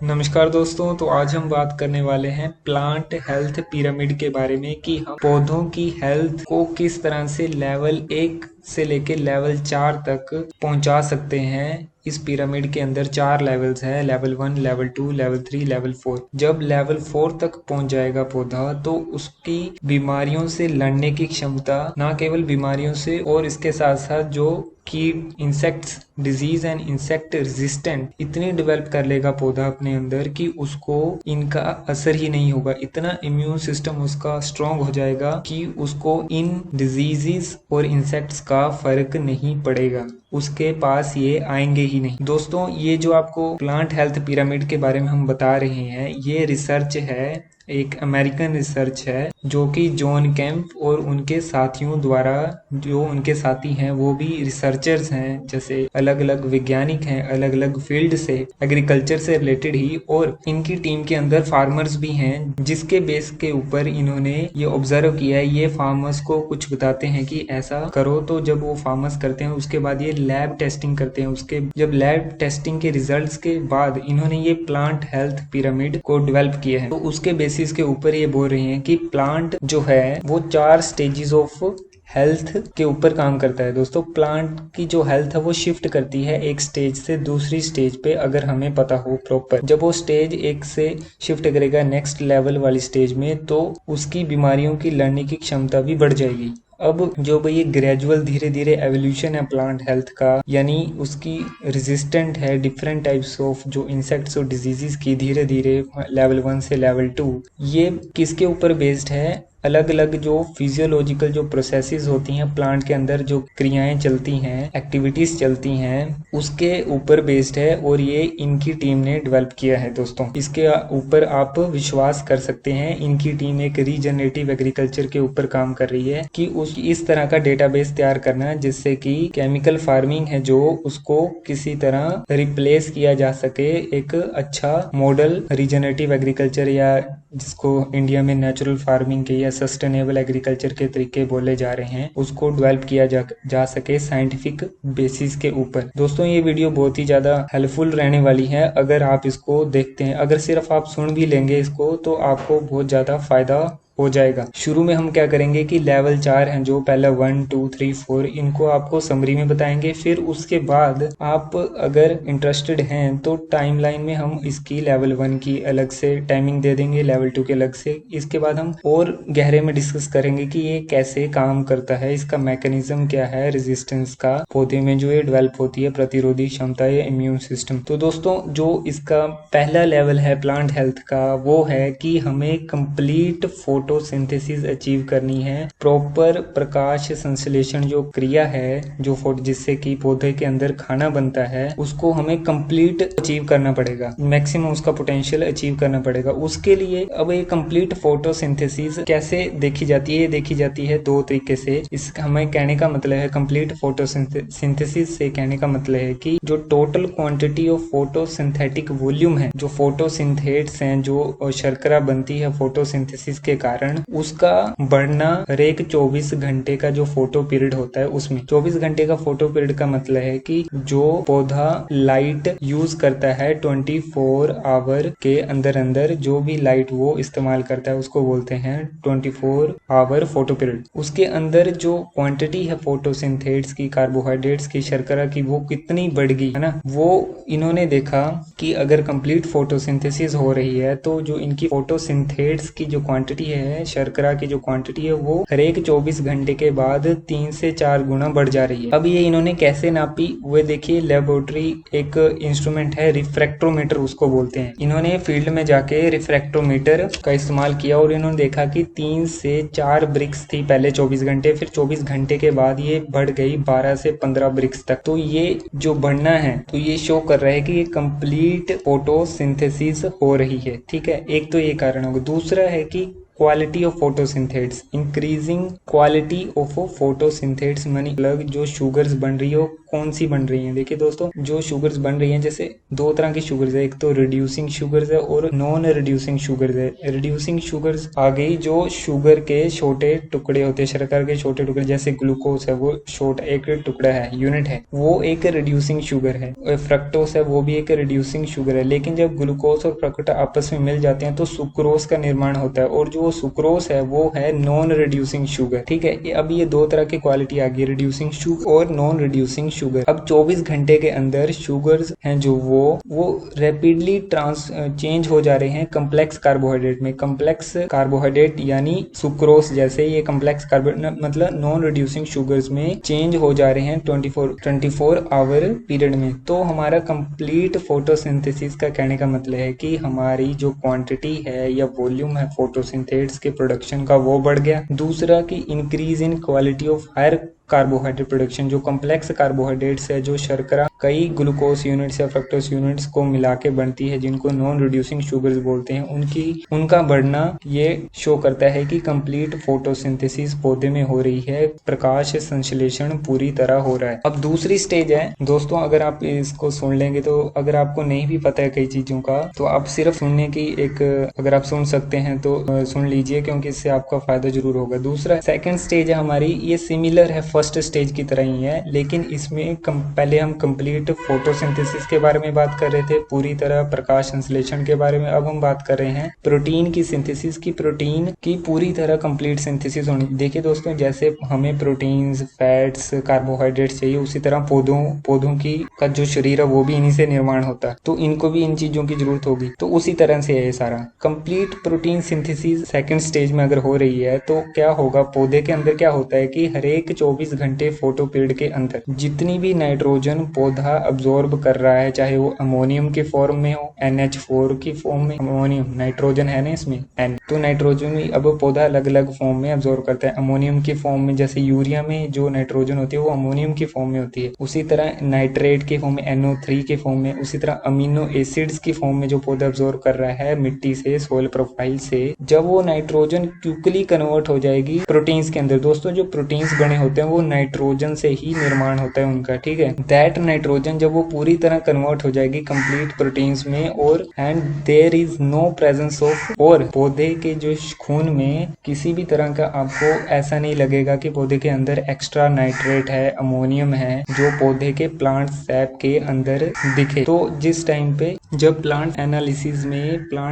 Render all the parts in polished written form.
नमस्कार दोस्तों, तो आज हम बात करने वाले हैं प्लांट हेल्थ पिरामिड के बारे में कि हम पौधों की हेल्थ को किस तरह से लेवल 1 से लेके लेवल 4 तक पहुंचा सकते हैं। इस पिरामिड के अंदर 4 लेवल्स हैं, लेवल 1, लेवल 2, लेवल 3, लेवल 4। जब लेवल 4 तक पहुंच जाएगा पौधा तो उसकी बीमारियों से लड़ने की क्षमता, ना केवल बीमारियों से और इसके साथ साथ जो कीट, insects, disease and insect resistant इतनी डेवलप कर लेगा पौधा अपने अंदर कि उसको इनका असर ही नहीं होगा। इतना इम्यून सिस्टम उसका स्ट्रांग हो जाएगा कि उसको इन डिजीजेस और इंसेक्ट्स का फर्क नहीं पड़ेगा, उसके पास ये आएंगे ही नहीं। दोस्तों, ये जो आपको प्लांट हेल्थ पिरामिड के बारे में हम बता रहे हैं, ये रिसर्च है, एक अमेरिकन रिसर्च है जो कि जॉन केम्प और उनके साथियों द्वारा, जो उनके साथी हैं वो भी रिसर्चर्स हैं, जैसे अलग अलग वैज्ञानिक हैं, अलग अलग फील्ड से, एग्रीकल्चर से रिलेटेड ही, और इनकी टीम के अंदर फार्मर्स भी हैं, जिसके बेस के ऊपर इन्होंने ये ऑब्जर्व किया है। ये फार्मर्स को कुछ बताते हैं कि ऐसा करो, तो जब वो फार्मर्स करते हैं उसके बाद ये लैब टेस्टिंग करते हैं। उसके जब लैब टेस्टिंग के रिजल्ट्स के बाद इन्होंने ये प्लांट हेल्थ पिरामिड को डेवलप किया है। तो उसके बेसिस के ऊपर ये बोल रहे हैं कि प्लांट जो है वो 4 स्टेजेस ऑफ हेल्थ के ऊपर काम करता है। दोस्तों, प्लांट की जो हेल्थ है वो शिफ्ट करती है एक स्टेज से दूसरी स्टेज पे, अगर हमें पता हो प्रॉपर। जब वो स्टेज 1 से शिफ्ट करेगा नेक्स्ट लेवल वाली स्टेज में, तो उसकी बीमारियों की लड़ने की क्षमता भी बढ़ जाएगी। अब जो भाई ये ग्रेजुअल धीरे धीरे एवोल्यूशन है प्लांट हेल्थ का, यानी उसकी रेजिस्टेंट है डिफरेंट टाइप्स ऑफ जो इंसेक्ट्स और डिजीजेस की, धीरे धीरे लेवल 1 से लेवल 2। ये किसके ऊपर बेस्ड है? अलग अलग जो फिजियोलॉजिकल जो प्रोसेसेस होती हैं प्लांट के अंदर, जो क्रियाएं चलती हैं, एक्टिविटीज चलती हैं, उसके ऊपर बेस्ड है, और ये इनकी टीम ने डेवलप किया है। दोस्तों, इसके ऊपर आप विश्वास कर सकते हैं, इनकी टीम एक रीजनरेटिव एग्रीकल्चर के ऊपर काम कर रही है कि इस तरह का डेटाबेस तैयार करना जिससे कि केमिकल फार्मिंग है जो उसको किसी तरह रिप्लेस किया जा सके। एक अच्छा मॉडल रीजनरेटिव एग्रीकल्चर, या जिसको इंडिया में नेचुरल फार्मिंग के या सस्टेनेबल एग्रीकल्चर के तरीके बोले जा रहे हैं, उसको डेवलप किया जा सके साइंटिफिक बेसिस के ऊपर। दोस्तों, ये वीडियो बहुत ही ज्यादा हेल्पफुल रहने वाली है अगर आप इसको देखते हैं। अगर सिर्फ आप सुन भी लेंगे इसको तो आपको बहुत ज्यादा फायदा हो जाएगा। शुरू में हम क्या करेंगे कि लेवल 4 हैं जो पहला 1, 2, 3, 4, इनको आपको समरी में बताएंगे। फिर उसके बाद आप अगर इंटरेस्टेड हैं तो टाइमलाइन में हम इसकी लेवल 1 की अलग से टाइमिंग दे देंगे, लेवल 2 के अलग से। इसके बाद हम और गहरे में डिस्कस करेंगे कि ये कैसे काम करता है, इसका मैकेनिज्म क्या है, रेजिस्टेंस का, पौधे में जो ये डेवलप होती है प्रतिरोधी क्षमता या इम्यून सिस्टम। तो दोस्तों, जो इसका पहला लेवल है प्लांट हेल्थ का, वो है कि हमें कंप्लीट फोटोसिंथेसिस अचीव करनी है। प्रॉपर प्रकाश संश्लेषण जो क्रिया है, जो जिससे कि पौधे के अंदर खाना बनता है, उसको हमें कंप्लीट अचीव करना पड़ेगा, मैक्सिमम उसका पोटेंशियल अचीव करना पड़ेगा। उसके लिए अब ये कंप्लीट फोटोसिंथेसिस कैसे देखी जाती है? देखी जाती है 2 तरीके से। इसका हमें कहने का मतलब है, कंप्लीट फोटोसिंथेसिस से कहने का मतलब है कि जो total quantity of photosynthetic volume है, जो फोटोसिंथेट्स हैं, जो शर्करा बनती है फोटोसिंथेसिस के कारण, उसका बढ़ना हर एक 24 घंटे का जो फोटो पीरियड होता है उसमें। 24 घंटे का फोटो पीरियड का मतलब है कि जो पौधा लाइट यूज करता है 24 आवर के अंदर अंदर, जो भी लाइट वो इस्तेमाल करता है उसको बोलते हैं 24 आवर फोटो पीरियड। उसके अंदर जो क्वांटिटी है फोटोसिंथेट्स की, कार्बोहाइड्रेट्स की, शर्करा की, वो कितनी बढ़ गई है ना। वो इन्होंने देखा कि अगर कंप्लीट फोटोसिंथेसिस हो रही है तो जो इनकी फोटोसिंथेट्स की जो क्वांटिटी है, शर्करा की जो क्वांटिटी है, वो हर एक 24 घंटे के बाद 3 से 4 गुना बढ़ जा रही है। अब ये इन्होंने कैसे नापी? वो देखिए, लेबोरेटरी एक इंस्ट्रूमेंट है, रिफ्रैक्टोमीटर उसको बोलते हैं। इन्होंने फील्ड में जाके रिफ्रैक्टोमीटर का इस्तेमाल किया और इन्होंने देखा कि 3 से 4 ब्रिक्स थी पहले 24 घंटे, फिर 24 घंटे के बाद ये बढ़ गई 12 से 15 ब्रिक्स तक। तो ये जो बढ़ना है, तो ये शो कर रहा है कि ये कंप्लीट फोटोसिंथेसिस हो रही है। ठीक है, एक तो ये कारण होगा। दूसरा है कि quality of photosynthates, increasing quality of photosynthates मानी अलग जो शुगर्स बन रही हो कौन सी बन रही है। देखिए दोस्तों, जो शुगर्स बन रही हैं, जैसे दो तरह की शुगर्स है, एक तो रिड्यूसिंग शुगर्स है और नॉन रिड्यूसिंग शुगर्स है। रिड्यूसिंग शुगर्स आ गई जो शुगर के छोटे टुकड़े होते हैं, शर्करा के छोटे टुकड़े, जैसे ग्लूकोज है वो छोटा एक टुकड़ा है, यूनिट है, वो एक रिड्यूसिंग शुगर है। और फ्रक्टोस है वो भी एक रिड्यूसिंग शुगर है। लेकिन जब ग्लूकोज और फ्रक्टोस आपस में मिल जाते हैं तो सुक्रोज का निर्माण होता है, और जो सुक्रोज है वो है नॉन रिड्यूसिंग शुगर। ठीक है, अब ये दो तरह की क्वालिटी आ गई, रिड्यूसिंग शुगर और नॉन रिड्यूसिंग शुगर। अब 24 घंटे के अंदर शुगर्स हैं जो वो रैपिडली चेंज हो जा रहे हैं कम्प्लेक्स कार्बोहाइड्रेट में। कम्प्लेक्स कार्बोहाइड्रेट यानी सुक्रोज जैसे ये कम्प्लेक्स कार्बोहाइड्रेट मतलब नॉन रिड्यूसिंग शुगर्स में चेंज हो जा रहे हैं 24 आवर पीरियड में। तो हमारा कंप्लीट फोटोसिंथेसिस का कहने का मतलब है कि हमारी जो क्वांटिटी है या वॉल्यूम है फोटोसिंथेट्स के प्रोडक्शन का वो बढ़ गया। दूसरा कि increase in quality of higher carbohydrate production, जो कम्प्लेक्स कार्बोहाइड्रेट्स है, जो शर्करा कई ग्लूकोज यूनिट्स या फ्रक्टोज यूनिट्स को मिला के बनती है, जिनको नॉन रिड्यूसिंग शुगर्स बोलते हैं, उनका बढ़ना ये शो करता है कि कंप्लीट फोटोसिंथेसिस पौधे में हो रही है, प्रकाश संश्लेषण पूरी तरह हो रहा है। अब दूसरी स्टेज है दोस्तों, अगर आप इसको सुन लेंगे तो अगर आपको नहीं भी पता है कई चीजों का तो आप सिर्फ सुनने की अगर आप सुन सकते हैं तो सुन लीजिए, क्योंकि इससे आपका फायदा जरूर होगा। दूसरा सेकंड स्टेज है हमारी, ये सिमिलर है फर्स्ट स्टेज की तरह ही है, लेकिन इसमें पहले हम कंप्लीट फोटोसिंथेसिस के बारे में बात कर रहे थे, पूरी तरह प्रकाश संश्लेषण के बारे में। अब हम बात कर रहे हैं प्रोटीन की सिंथेसिस की, प्रोटीन की पूरी तरह कंप्लीट सिंथेसिस होनी। देखिए दोस्तों, जैसे हमें प्रोटीन्स, फैट्स, कार्बोहाइड्रेट्स चाहिए, उसी तरह पौधों की का जो शरीर है वो भी इन्हीं से निर्माण होता है, तो इनको भी इन चीजों की जरूरत होगी। तो उसी तरह से है ये सारा। Complete protein synthesis second stage में अगर हो रही है तो क्या होगा, पौधे के अंदर क्या होता है कि हर एक 24 घंटे फोटो पीरियड के अंदर जितनी भी नाइट्रोजन पौधा अब्जॉर्ब कर रहा है, चाहे वो अमोनियम के फॉर्म में हो, NH4 की फॉर्म में, अमोनियम नाइट्रोजन है ना इसमें N, तो नाइट्रोजन भी अब पौधा अलग अलग फॉर्म में अब्जॉर्ब करता है। अमोनियम की फॉर्म में, जैसे यूरिया में जो नाइट्रोजन होती है वो अमोनियम की फॉर्म में होती है, उसी तरह नाइट्रेट के फॉर्म में, NO3 के फॉर्म में, उसी तरह अमीनो एसिड्स की फॉर्म में जो पौधा अब्जॉर्ब कर रहा है मिट्टी से, सोइल प्रोफाइल से, जब वो नाइट्रोजन क्विकली कन्वर्ट हो जाएगी प्रोटीन्स के अंदर। दोस्तों, जो प्रोटीन्स बने होते हैं वो नाइट्रोजन से ही निर्माण होता है उनका, ठीक है। दैट नाइट्रोजन जब वो पूरी तरह कन्वर्ट हो जाएगी कंप्लीट प्रोटीन्स में, और and there is no presence of, और पौधे के जो खून में किसी भी तरह का आपको ऐसा नहीं लगेगा कि पौधे के अंदर एक्स्ट्रा नाइट्रेट है, अमोनियम है, जो पौधे के प्लांट सैप के अंदर दिखे। तो जिस टाइम पे जब प्लांट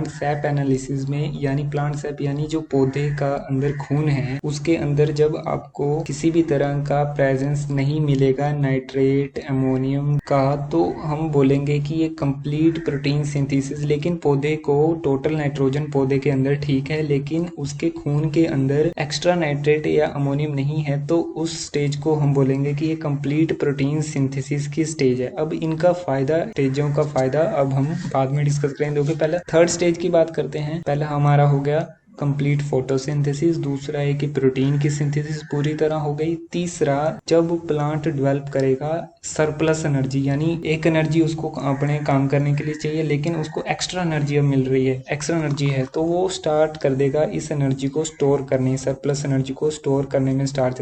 सैप एनालिसिस में यानी प्लांट सैप यानी जो पौधे का अंदर खून है उसके अंदर जब आपको किसी भी तरह का प्रेजेंस नहीं मिलेगा नाइट्रेट, अमोनियम का, तो हम बोलेंगे कि ये कंप्लीट प्रोटीन सिंथेसिस। लेकिन पौधे को टोटल नाइट्रोजन पौधे के अंदर ठीक है, लेकिन उसके खून के अंदर एक्स्ट्रा नाइट्रेट या अमोनियम नहीं है, तो उस स्टेज को हम बोलेंगे कि ये कंप्लीट प्रोटीन सिंथेसिस की स्टेज है। अब इनका फायदा, स्टेजों का फायदा अब हम बाद में डिस्कस करेंगे। देखिए पहले थर्ड स्टेज की बात करते हैं। पहला हमारा हो गया कंप्लीट फोटोसिंथेसिस, दूसरा है कि प्रोटीन की सिंथेसिस पूरी तरह हो गई, तीसरा जब प्लांट डेवलप करेगा सरप्लस एनर्जी, यानी एक एनर्जी उसको अपने काम करने के लिए चाहिए लेकिन उसको एक्स्ट्रा एनर्जी अब मिल रही है, एक्स्ट्रा एनर्जी है, तो वो स्टार्ट कर देगा इस एनर्जी को स्टोर करने, सरप्लस एनर्जी को स्टोर करने में स्टार्ट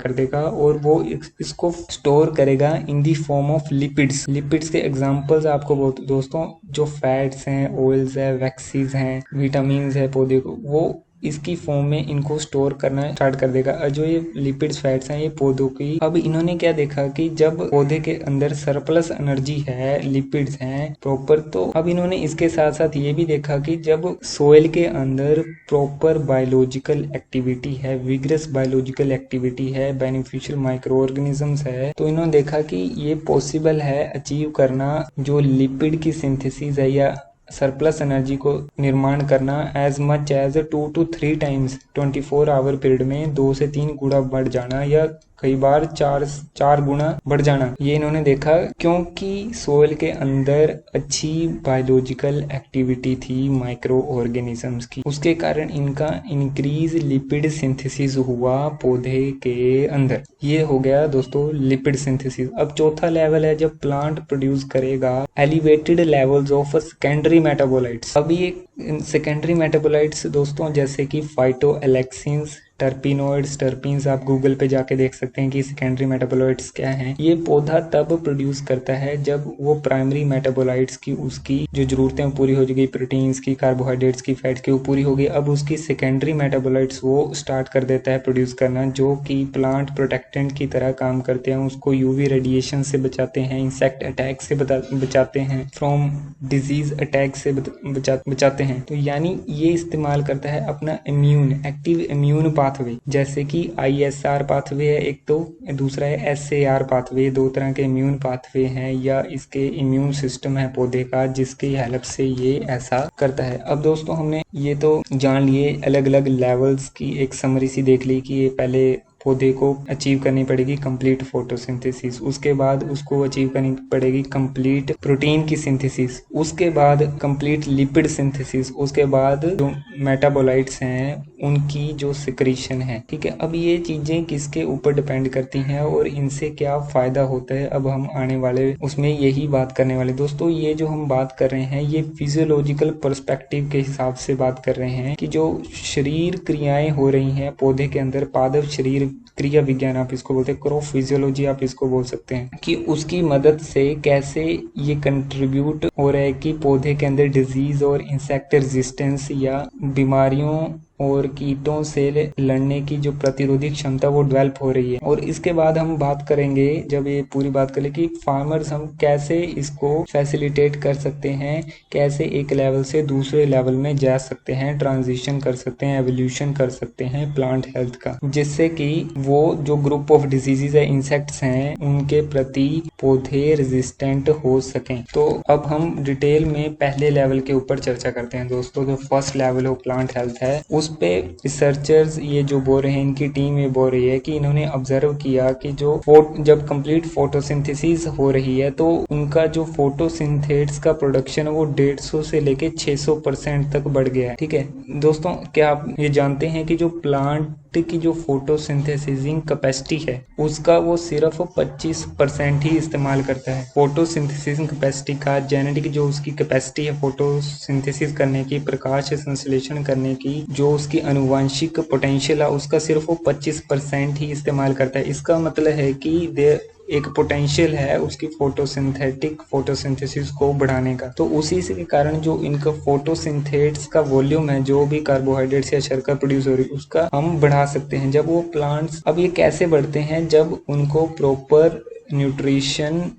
कर देगा, और वो इसको स्टोर करेगा in the form of lipids. Lipids के एग्जांपल्स आपको दोस्तों जो फैट्स हैं, ऑयल्स है, वैक्सीज हैं, विटामिन है पौधे को, वो इसकी फॉर्म में इनको स्टोर करना स्टार्ट कर देगा। जो ये लिपिड्स फैट्स हैं ये पौधों की, अब इन्होंने क्या देखा कि जब पौधे के अंदर सरप्लस एनर्जी है, लिपिड्स हैं प्रॉपर, तो अब इन्होंने इसके साथ साथ ये भी देखा कि जब सोइल के अंदर प्रॉपर बायोलॉजिकल एक्टिविटी है, विग्रस बायोलॉजिकल एक्टिविटी है, बेनिफिशियल माइक्रो ऑर्गेनिजम्स है, तो इन्होंने देखा कि ये पॉसिबल है अचीव करना जो लिपिड की सिंथेसिस है या सरप्लस एनर्जी को निर्माण करना as much as 2 to 3 times 24 hour period में 2 से 3 गुना बढ़ जाना या कई बार चार गुना बढ़ जाना, ये इन्होंने देखा क्योंकि सोयल के अंदर अच्छी बायोलॉजिकल एक्टिविटी थी माइक्रो ऑर्गेनिजम्स की, उसके कारण इनका इंक्रीज लिपिड सिंथेसिस हुआ पौधे के अंदर। ये हो गया दोस्तों लिपिड सिंथेसिस। अब चौथा लेवल है जब प्लांट प्रोड्यूस करेगा elevated levels of secondary metabolites. अब ये सेकेंडरी मेटाबोलाइट्स दोस्तों जैसे कि फाइटोएलेक्सिन्स, टर्पिनोइड्स, टर्पीन्स, आप गूगल पे जाके देख सकते हैं कि सेकेंडरी मेटाबोलाइट्स क्या हैं। ये पौधा तब प्रोड्यूस करता है जब वो प्राइमरी मेटाबोलाइट्स की उसकी जो जरूरतें पूरी हो जाएगी, प्रोटीन्स की, कार्बोहाइड्रेट्स की, फैट की, वो पूरी हो गई। अब उसकी सेकेंडरी मेटाबोलाइट्स वो स्टार्ट कर देता है प्रोड्यूस करना, जो कि प्लांट प्रोटेक्टेंट की तरह काम करते हैं, उसको यूवी रेडिएशन से बचाते हैं, इंसेक्ट अटैक से बचाते हैं, फ्रॉम डिजीज अटैक से बचाते हैं। तो यानी ये इस्तेमाल करता है अपना इम्यून, एक्टिव इम्यून पाथवे, जैसे कि ISR पाथवे है एक, तो दूसरा है SAR पाथवे। दो तरह के इम्यून पाथवे हैं या इसके इम्यून सिस्टम है पौधे का, जिसकी हेल्प से ये ऐसा करता है। अब दोस्तों हमने ये तो जान लिए अलग अलग लेवल्स की एक समरी सी देख ली कि ये पहले पौधे को अचीव करनी पड़ेगी कंप्लीट फोटोसिंथेसिस, उसके बाद उसको अचीव करनी पड़ेगी कंप्लीट प्रोटीन की सिंथेसिस, उसके बाद कंप्लीट लिपिड सिंथेसिस, उसके बाद जो मेटाबोलाइट्स हैं उनकी जो सिक्रीशन है। ठीक है, अब ये चीजें किसके ऊपर डिपेंड करती हैं और इनसे क्या फायदा होता है, अब हम आने वाले उसमें यही बात करने वाले। दोस्तों ये जो हम बात कर रहे हैं ये फिजियोलॉजिकल पर्सपेक्टिव के हिसाब से बात कर रहे हैं कि जो शरीर क्रियाएं हो रही हैं पौधे के अंदर, पादप शरीर क्रिया विज्ञान आप इसको बोलते हैं, क्रॉप फिजियोलॉजी आप इसको बोल सकते हैं, कि उसकी मदद से कैसे ये कंट्रीब्यूट हो रहा है कि पौधे के अंदर डिजीज और इंसेक्ट रेजिस्टेंस या बीमारियों और कीटों से लड़ने की जो प्रतिरोधी क्षमता वो डेवलप हो रही है। और इसके बाद हम बात करेंगे, जब ये पूरी बात करें, कि फार्मर्स हम कैसे इसको फैसिलिटेट कर सकते हैं, कैसे एक लेवल से दूसरे लेवल में जा सकते हैं, ट्रांजिशन कर सकते हैं, एवोल्यूशन कर सकते हैं प्लांट हेल्थ का, जिससे कि वो जो ग्रुप ऑफ डिजीजेज है, इंसेक्ट्स हैं, उनके प्रति पौधे रेजिस्टेंट हो सकें। तो अब हम डिटेल में पहले लेवल के ऊपर चर्चा करते हैं दोस्तों। जो first level of plant health है उस पे रिसर्चर्स ये जो बोल रहे हैं, इनकी टीम ये बोल रही है कि इन्होंने ऑब्जर्व किया कि जो जब कंप्लीट फोटोसिंथेसिस हो रही है तो उनका जो फोटोसिंथेट्स का प्रोडक्शन है वो 150 से लेके 600% तक बढ़ गया है। ठीक है दोस्तों, क्या आप ये जानते हैं कि जो प्लांट की जो फोटोसिंथेसिसिंग कैपेसिटी है उसका वो सिर्फ 25% ही इस्तेमाल करता है। फोटोसिंथेसिसिंग कैपेसिटी का जेनेटिक जो उसकी कैपेसिटी है फोटोसिंथेसिस करने की, प्रकाश संश्लेषण करने की, जो उसकी अनुवांशिक पोटेंशियल है उसका सिर्फ वो 25% ही इस्तेमाल करता है। इसका मतलब है कि एक पोटेंशियल है उसकी फोटोसिंथेसिस को बढ़ाने का। तो उसी से के कारण जो इनका फोटोसिंथेट्स का वॉल्यूम है, जो भी कार्बोहाइड्रेट्स या शर्करा प्रोड्यूस हो रही है, उसका हम बढ़ा सकते हैं जब वो प्लांट्स। अब ये कैसे बढ़ते हैं? जब उनको प्रॉपर न्यूट्रिशन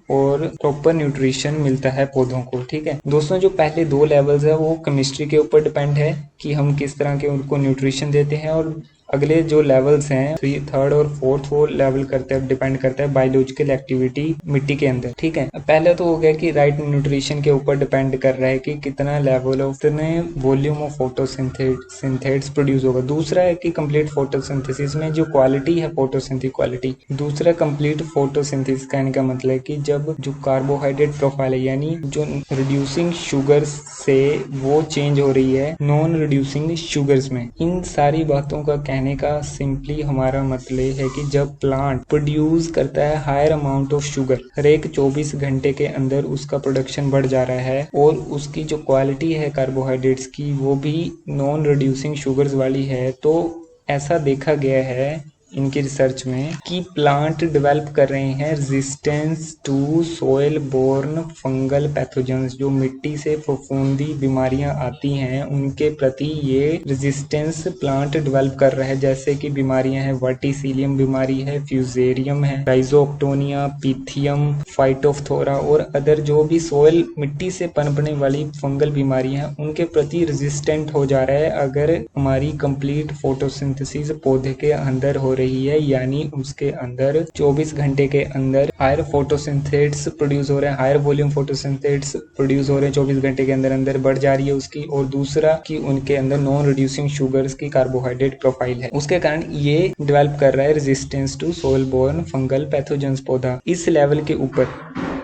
मिलता है पौधों को। ठीक है दोस्तों, जो पहले 2 लेवल्स है वो केमिस्ट्री के ऊपर डिपेंड है कि हम किस तरह के उनको न्यूट्रिशन देते हैं, और अगले जो लेवल्स हैं 3rd और 4th वो लेवल डिपेंड करता है बायोलॉजिकल एक्टिविटी मिट्टी के अंदर। ठीक है, पहले तो हो गया कि राइट न्यूट्रिशन के ऊपर डिपेंड कर रहा है कि कितना लेवल ऑफ कितने वॉल्यूम ऑफ फोटोसिंथेट्स प्रोड्यूस होगा। दूसरा है कि कंप्लीट फोटोसिंथेसिस में जो क्वालिटी है फोटोसिंथेटिक क्वालिटी। दूसरा कंप्लीट फोटोसिंथेसिस कहने का मतलब है कि जब जो कार्बोहाइड्रेट प्रोफाइल है, यानी जो रिड्यूसिंग शुगर्स से वो चेंज हो रही है नॉन रिड्यूसिंग शुगर्स में। इन सारी बातों का कहने का सिंपली हमारा मतलब है कि जब प्लांट प्रोड्यूस करता है हायर अमाउंट ऑफ शुगर, हर एक 24 घंटे के अंदर उसका प्रोडक्शन बढ़ जा रहा है, और उसकी जो क्वालिटी है कार्बोहाइड्रेट्स की वो भी नॉन रिड्यूसिंग शुगर्स वाली है। तो ऐसा देखा गया है इनकी रिसर्च में कि प्लांट डेवलप कर रहे हैं resistance to soil borne fungal pathogens. जो मिट्टी से फफूंदी बीमारियां आती हैं उनके प्रति ये रेजिस्टेंस प्लांट डेवलप कर रहा है, जैसे कि बीमारियां हैं वर्टिसिलियम बीमारी है, फ्यूजेरियम है, राइजोप्टोनिया, पीथियम, फाइटोफ्थोरा और अदर जो भी सोयल मिट्टी से पनपने वाली फंगल बीमारियां हैं उनके प्रति रेजिस्टेंट हो जा रहा है अगर हमारी कंप्लीट फोटोसिंथेसिस पौधे के अंदर हो रही है, यानी उसके अंदर 24 घंटे के अंदर हायर फोटोसिंथेट्स प्रोड्यूस हो रहे हैं, हायर वॉल्यूम फोटोसिंथेट्स प्रोड्यूस हो रहे हैं 24 घंटे के अंदर अंदर बढ़ जा रही है उसकी। और दूसरा कि उनके अंदर नॉन रिड्यूसिंग शुगर्स की कार्बोहाइड्रेट प्रोफाइल है, उसके कारण ये डेवलप कर रहा है resistance to soil borne fungal pathogens पौधा। इस लेवल के ऊपर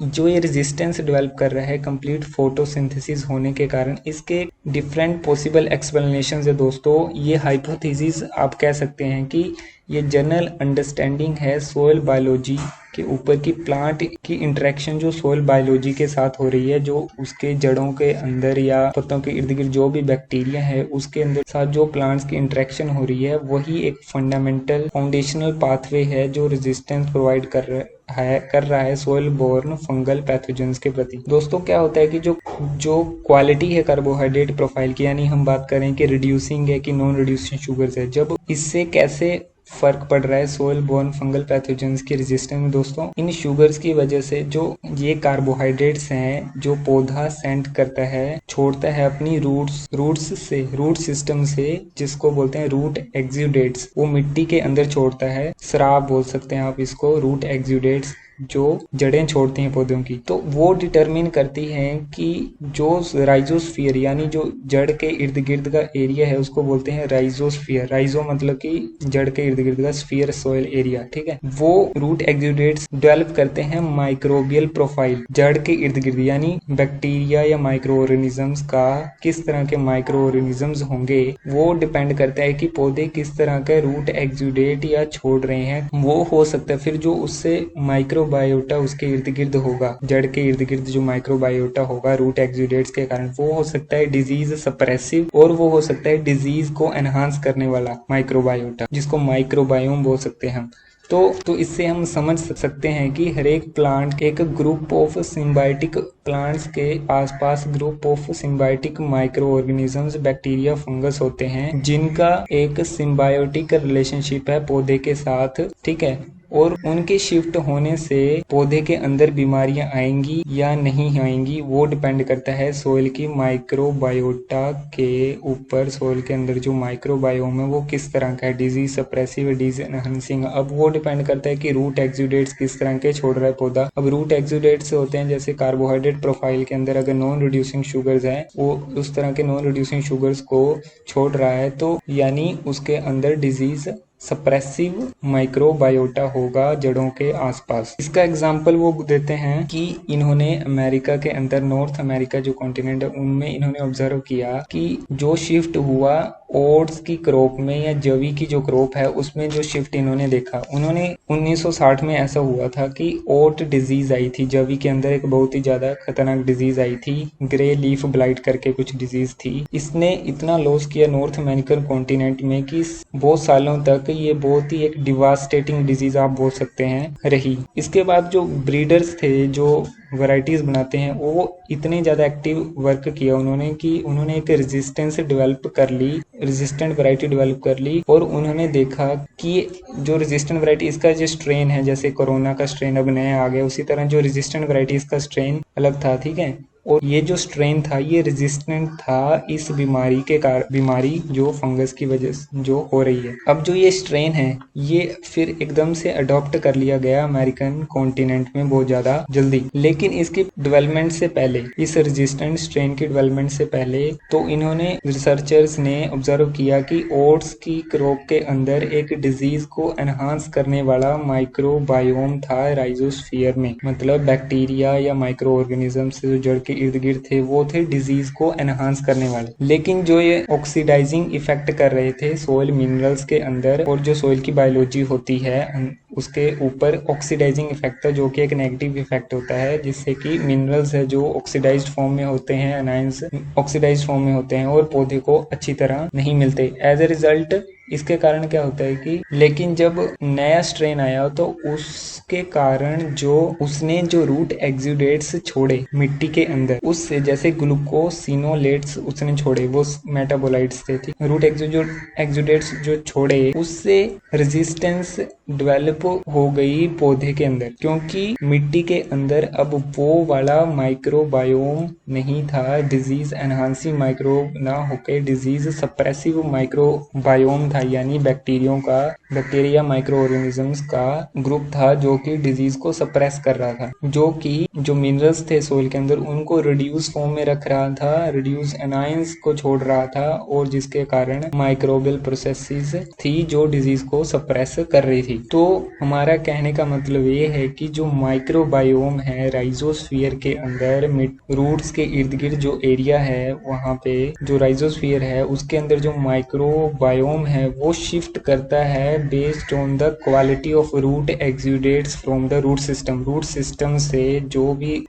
जो ये रेजिस्टेंस डेवलप कर रहा है कंप्लीट फोटोसिंथेसिस होने के कारण, इसके डिफरेंट पॉसिबल एक्सप्लेनेशंस है दोस्तों। ये हाइपोथेसिस आप कह सकते हैं कि ये जनरल अंडरस्टैंडिंग है सोइल बायोलॉजी के ऊपर की प्लांट की इंटरेक्शन जो सोइल बायोलॉजी के साथ हो रही है, जो उसके जड़ों के अंदर या पत्तों के इर्द गिर्द जो भी बैक्टीरिया है उसके अंदर साथ जो प्लांट्स की इंटरेक्शन हो रही है, वही एक फंडामेंटल फाउंडेशनल पाथवे है जो रेजिस्टेंस प्रोवाइड कर रहा है सोइल बोर्न फंगल पैथोजेंस के प्रति। दोस्तों क्या होता है कि जो क्वालिटी है कार्बोहाइड्रेट प्रोफाइल की, यानी हम बात करें कि रिड्यूसिंग है कि नॉन रिड्यूसिंग शुगर्स है, जब इससे कैसे फर्क पड़ रहा है सोइल बोर्न फंगल पैथोजेंस की रेजिस्टेंस में दोस्तों, इन शुगर्स की वजह से जो ये कार्बोहाइड्रेट्स हैं जो पौधा सेंड करता है, छोड़ता है अपनी रूट सिस्टम से, जिसको बोलते हैं रूट एक्सुडेट्स, वो मिट्टी के अंदर छोड़ता है। स्राव बोल सकते हैं आप इसको, रूट एक्सुडेट्स जो जड़ें छोड़ती हैं पौधों की, तो वो डिटरमिन करती हैं कि जो राइजोस्फीयर यानी जो जड़ के इर्द गिर्द का एरिया है उसको बोलते हैं राइजोस्फीयर। राइजो मतलब कि जड़ के इर्द गिर्द का, स्फीयर सोइल एरिया, ठीक है। वो रूट एक्सुडेट्स डेवलप करते हैं माइक्रोबियल प्रोफाइल जड़ के इर्द गिर्द, यानी बैक्टीरिया या माइक्रो ऑर्गेनिजम्स का किस तरह के माइक्रो ऑर्गेनिजम्स होंगे वो डिपेंड करता है कि पौधे किस तरह के रूट एक्सुडेट या छोड़ रहे हैं। वो हो सकता है फिर जो उससे माइक्रोबायोटा उसके इर्द गिर्द होगा, जड़ के इर्द गिर्द जो माइक्रोबायोटा होगा रूट एक्सुडेट्स के कारण, वो हो सकता है डिजीज सप्रेसिव, और वो हो सकता है डिजीज को एनहांस करने वाला माइक्रोबायोटा, जिसको माइक्रोबायोम बोल सकते हैं हम। तो इससे हम समझ सकते हैं कि हर एक प्लांट एक ग्रुप ऑफ सिम्बायोटिक प्लांट्स के आसपास group of symbiotic micro organisms bacteria fungus होते हैं, जिनका एक सिम्बायोटिक रिलेशनशिप है पौधे के साथ, ठीक है। और उनके शिफ्ट होने से पौधे के अंदर बीमारियां आएंगी या नहीं आएंगी वो डिपेंड करता है सोइल की माइक्रोबायोटा के ऊपर। सोइल के अंदर जो माइक्रोबायोम है वो किस तरह का है, डिजीज सप्रेसिव, डिजीज एनहांसिंग। अब वो डिपेंड करता है कि रूट एक्सुडेट्स किस तरह के छोड़ रहा है पौधा। अब रूट एक्सुडेट्स होते हैं जैसे कार्बोहाइड्रेट प्रोफाइल के अंदर अगर नॉन रिड्यूसिंग शुगर्स हैं, वो उस तरह के नॉन रिड्यूसिंग शुगर्स को छोड़ रहा है, तो यानी उसके अंदर डिजीज सप्रेसिव माइक्रोबायोटा होगा जड़ों के आसपास। इसका एग्जाम्पल वो देते हैं कि इन्होंने अमेरिका के अंदर, नॉर्थ अमेरिका जो कॉन्टिनेंट है उनमें इन्होंने ऑब्जर्व किया कि जो शिफ्ट हुआ ओट्स की क्रॉप में या जवी की जो क्रॉप है उसमें जो शिफ्ट इन्होंने देखा, उन्होंने 1960 में ऐसा हुआ था कि ओट डिजीज आई थी, जवी के अंदर एक बहुत ही ज्यादा खतरनाक डिजीज आई थी, ग्रे लीफ ब्लाइट करके कुछ डिजीज थी। इसने इतना लॉस किया नॉर्थ अमेरिकन कॉन्टिनेंट में कि बहुत सालों तक ये बहुत ही एक डिवास्टेटिंग डिजीज आप बोल सकते हैं रही। इसके बाद जो ब्रीडर्स थे जो वैरायटीज बनाते हैं वो इतने ज्यादा एक्टिव वर्क किया उन्होंने कि उन्होंने एक रेजिस्टेंस डेवलप कर ली, रेजिस्टेंट वैरायटी डेवलप कर ली, और उन्होंने देखा कि जो रेजिस्टेंट वैरायटी इसका जो स्ट्रेन है, जैसे कोरोना का स्ट्रेन अब नया आ गया, उसी तरह जो रेजिस्टेंट वैरायटी इसका स्ट्रेन अलग था, ठीक है। और ये जो स्ट्रेन था ये रेजिस्टेंट था इस बीमारी के कारण, बीमारी जो फंगस की वजह से जो हो रही है। अब जो ये स्ट्रेन है ये फिर एकदम से अडॉप्ट कर लिया गया अमेरिकन कॉन्टिनेंट में बहुत ज्यादा जल्दी। लेकिन इसके डेवलपमेंट से पहले, इस रेजिस्टेंट स्ट्रेन की डेवलपमेंट से पहले, तो इन्होंने रिसर्चर्स ने ऑब्जर्व किया कि ओट्स की क्रॉप के अंदर एक डिजीज को एनहांस करने वाला माइक्रोबायोम था राइजोस्फीयर में, मतलब बैक्टीरिया या माइक्रो ऑर्गेनिज्म से जो जड़ के इर्द गिर्द थे वो थे डिजीज को एनहांस करने वाले। लेकिन जो ये ऑक्सीडाइजिंग इफेक्ट कर रहे थे सोइल मिनरल्स के अंदर, और जो सोइल की बायोलॉजी होती है उसके ऊपर ऑक्सीडाइजिंग इफेक्ट था, जो कि एक नेगेटिव इफेक्ट होता है, जिससे कि मिनरल्स है जो ऑक्सीडाइज्ड फॉर्म में होते हैं, एनायंस ऑक्सीडाइज्ड फॉर्म में होते हैं और पौधे को अच्छी तरह नहीं मिलते। एज ए रिजल्ट इसके कारण क्या होता है कि, लेकिन जब नया स्ट्रेन आया तो उसके कारण जो उसने जो रूट एक्सुडेट्स छोड़े मिट्टी के अंदर, उससे जैसे ग्लूकोसिनोलेट्स उसने छोड़े, वो मेटाबोलाइट्स थे, ठीक। रूट एक्सुडेट्स जो छोड़े उससे रेजिस्टेंस डेवलप हो गई पौधे के अंदर, क्योंकि मिट्टी के अंदर अब वो वाला माइक्रोबायोम नहीं था, डिजीज एनहांसिंग माइक्रोब ना होकर डिजीज सप्रेसिव माइक्रोबायोम था, यानी बैक्टीरिया का बैक्टीरिया माइक्रो ऑर्गेनिजम्स का ग्रुप था जो कि डिजीज को सप्रेस कर रहा था, जो कि जो मिनरल्स थे सोइल के अंदर उनको रिड्यूस फॉर्म में रख रहा था, रिड्यूस एनायंस को छोड़ रहा था, और जिसके कारण माइक्रोबियल प्रोसेसेस थी जो डिजीज को सप्रेस कर रही थी। तो हमारा कहने का मतलब ये है कि जो माइक्रोबायोम है राइजोस्फीयर के अंदर, रूट्स के इर्द गिर्द जो एरिया है वहां पे जो राइजोस्फीयर है उसके अंदर जो माइक्रोबायोम है वो शिफ्ट करता है based on the quality of root exudates from the root system. Root system से जो भी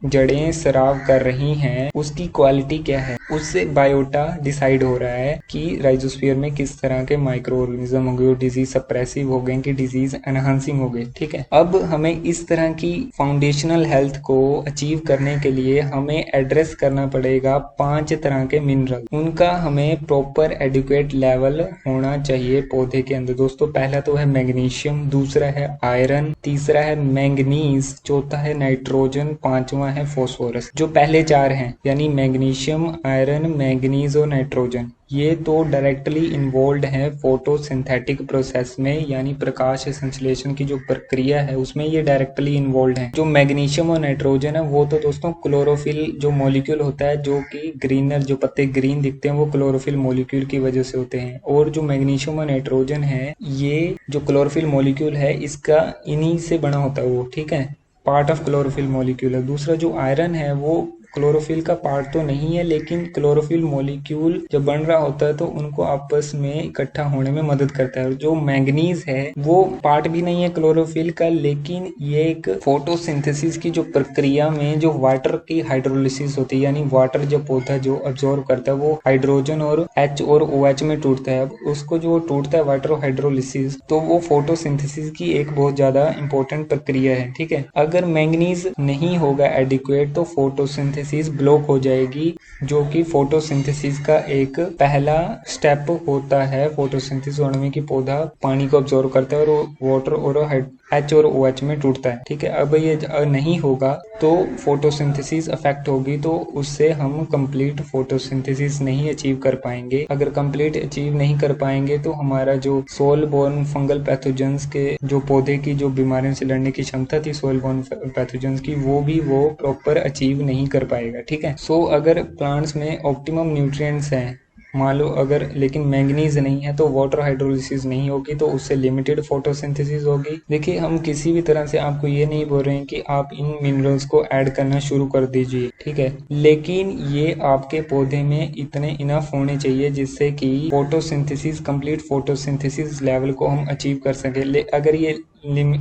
जड़ें स्राव कर रही हैं उसकी क्वालिटी क्या है, उससे बायोटा डिसाइड हो रहा है कि राइजोस्फीयर में किस तरह के माइक्रो ऑर्गेनिज्म होंगे, वो डिजीज सप्रेसिव हो गए कि डिजीज एनहांसिंग हो गए। ठीक है, अब हमें इस तरह की फाउंडेशनल हेल्थ को अचीव करने के लिए हमें एड्रेस करना पड़ेगा 5 तरह के मिनरल, उनका हमें प्रॉपर एडिक्वेट लेवल होना चाहिए पौधे के अंदर। दोस्तों पहला तो है मैग्नीशियम, दूसरा है आयरन, तीसरा है मैंगनीज, चौथा है नाइट्रोजन, पांचवा है फास्फोरस। जो पहले 4 हैं यानी मैग्नीशियम, आयरन, मैंगनीज और नाइट्रोजन, ये तो डायरेक्टली इन्वॉल्व है फोटोसिंथेटिक प्रोसेस में, यानी प्रकाश संश्लेषण की जो प्रक्रिया है उसमें ये डायरेक्टली इन्वॉल्व है। जो मैग्नीशियम और नाइट्रोजन है वो तो दोस्तों क्लोरोफिल जो मॉलिक्यूल होता है, जो कि ग्रीनर, जो पत्ते ग्रीन दिखते हैं वो क्लोरोफिल मॉलिक्यूल की वजह से होते हैं। और जो मैग्नीशियम और नाइट्रोजन है ये जो क्लोरोफिल मॉलिक्यूल है इसका इन्हीं से बना होता है वो, ठीक है, पार्ट ऑफ क्लोरोफिल मॉलिक्यूल है। दूसरा जो आयरन है वो क्लोरोफिल का पार्ट तो नहीं है, लेकिन क्लोरोफिल मॉलिक्यूल जब बन रहा होता है तो उनको आपस में इकट्ठा होने में मदद करता है। और जो मैंगनीज है वो पार्ट भी नहीं है क्लोरोफिल का, लेकिन ये एक फोटोसिंथेसिस की जो प्रक्रिया में जो वाटर की हाइड्रोलिसिस होती है, यानी वाटर जब पौधा जो अब्जॉर्व करता है वो हाइड्रोजन और H और OH में टूटता है। अब उसको जो टूटता है वाटर हाइड्रोलिसिस, तो वो फोटोसिंथेसिस की एक बहुत ज्यादा इंपॉर्टेंट प्रक्रिया है। ठीक है, अगर मैंगनीज नहीं होगा एडिक्वेट तो फोटोसिंथेसिस ब्लॉक हो जाएगी, जो कि फोटोसिंथेसिस का एक पहला स्टेप होता है फोटोसिंथेसिस होने में कि पौधा पानी को अब्जॉर्व करता है और वाटर और H और OH में टूटता है। ठीक है, अब ये नहीं होगा तो फोटोसिंथेसिस अफेक्ट होगी, तो उससे हम कंप्लीट फोटोसिंथेसिस नहीं अचीव कर पाएंगे। अगर कंप्लीट अचीव नहीं कर पाएंगे तो हमारा जो सोल बोर्न फंगल पैथोजेंस के जो पौधे की जो बीमारियों से लड़ने की क्षमता थी सोल बोर्न पैथोजेंस की, वो भी वो प्रॉपर अचीव नहीं कर पाएगा। ठीक है, सो अगर प्लांट्स में ऑप्टिमम न्यूट्रिएंट्स हैं मान लो अगर, लेकिन मैंगनीज नहीं है तो वाटर हाइड्रोलिसिस नहीं होगी, तो उससे लिमिटेड फोटोसिंथेसिस होगी। देखिए हम किसी भी तरह से आपको ये नहीं बोल रहे हैं कि आप इन मिनरल्स को ऐड करना शुरू कर दीजिए, ठीक है, लेकिन ये आपके पौधे में इतने इनफ होने चाहिए जिससे कि फोटोसिंथेसिस, कंप्लीट फोटोसिंथेसिस लेवल को हम अचीव कर सके। अगर ये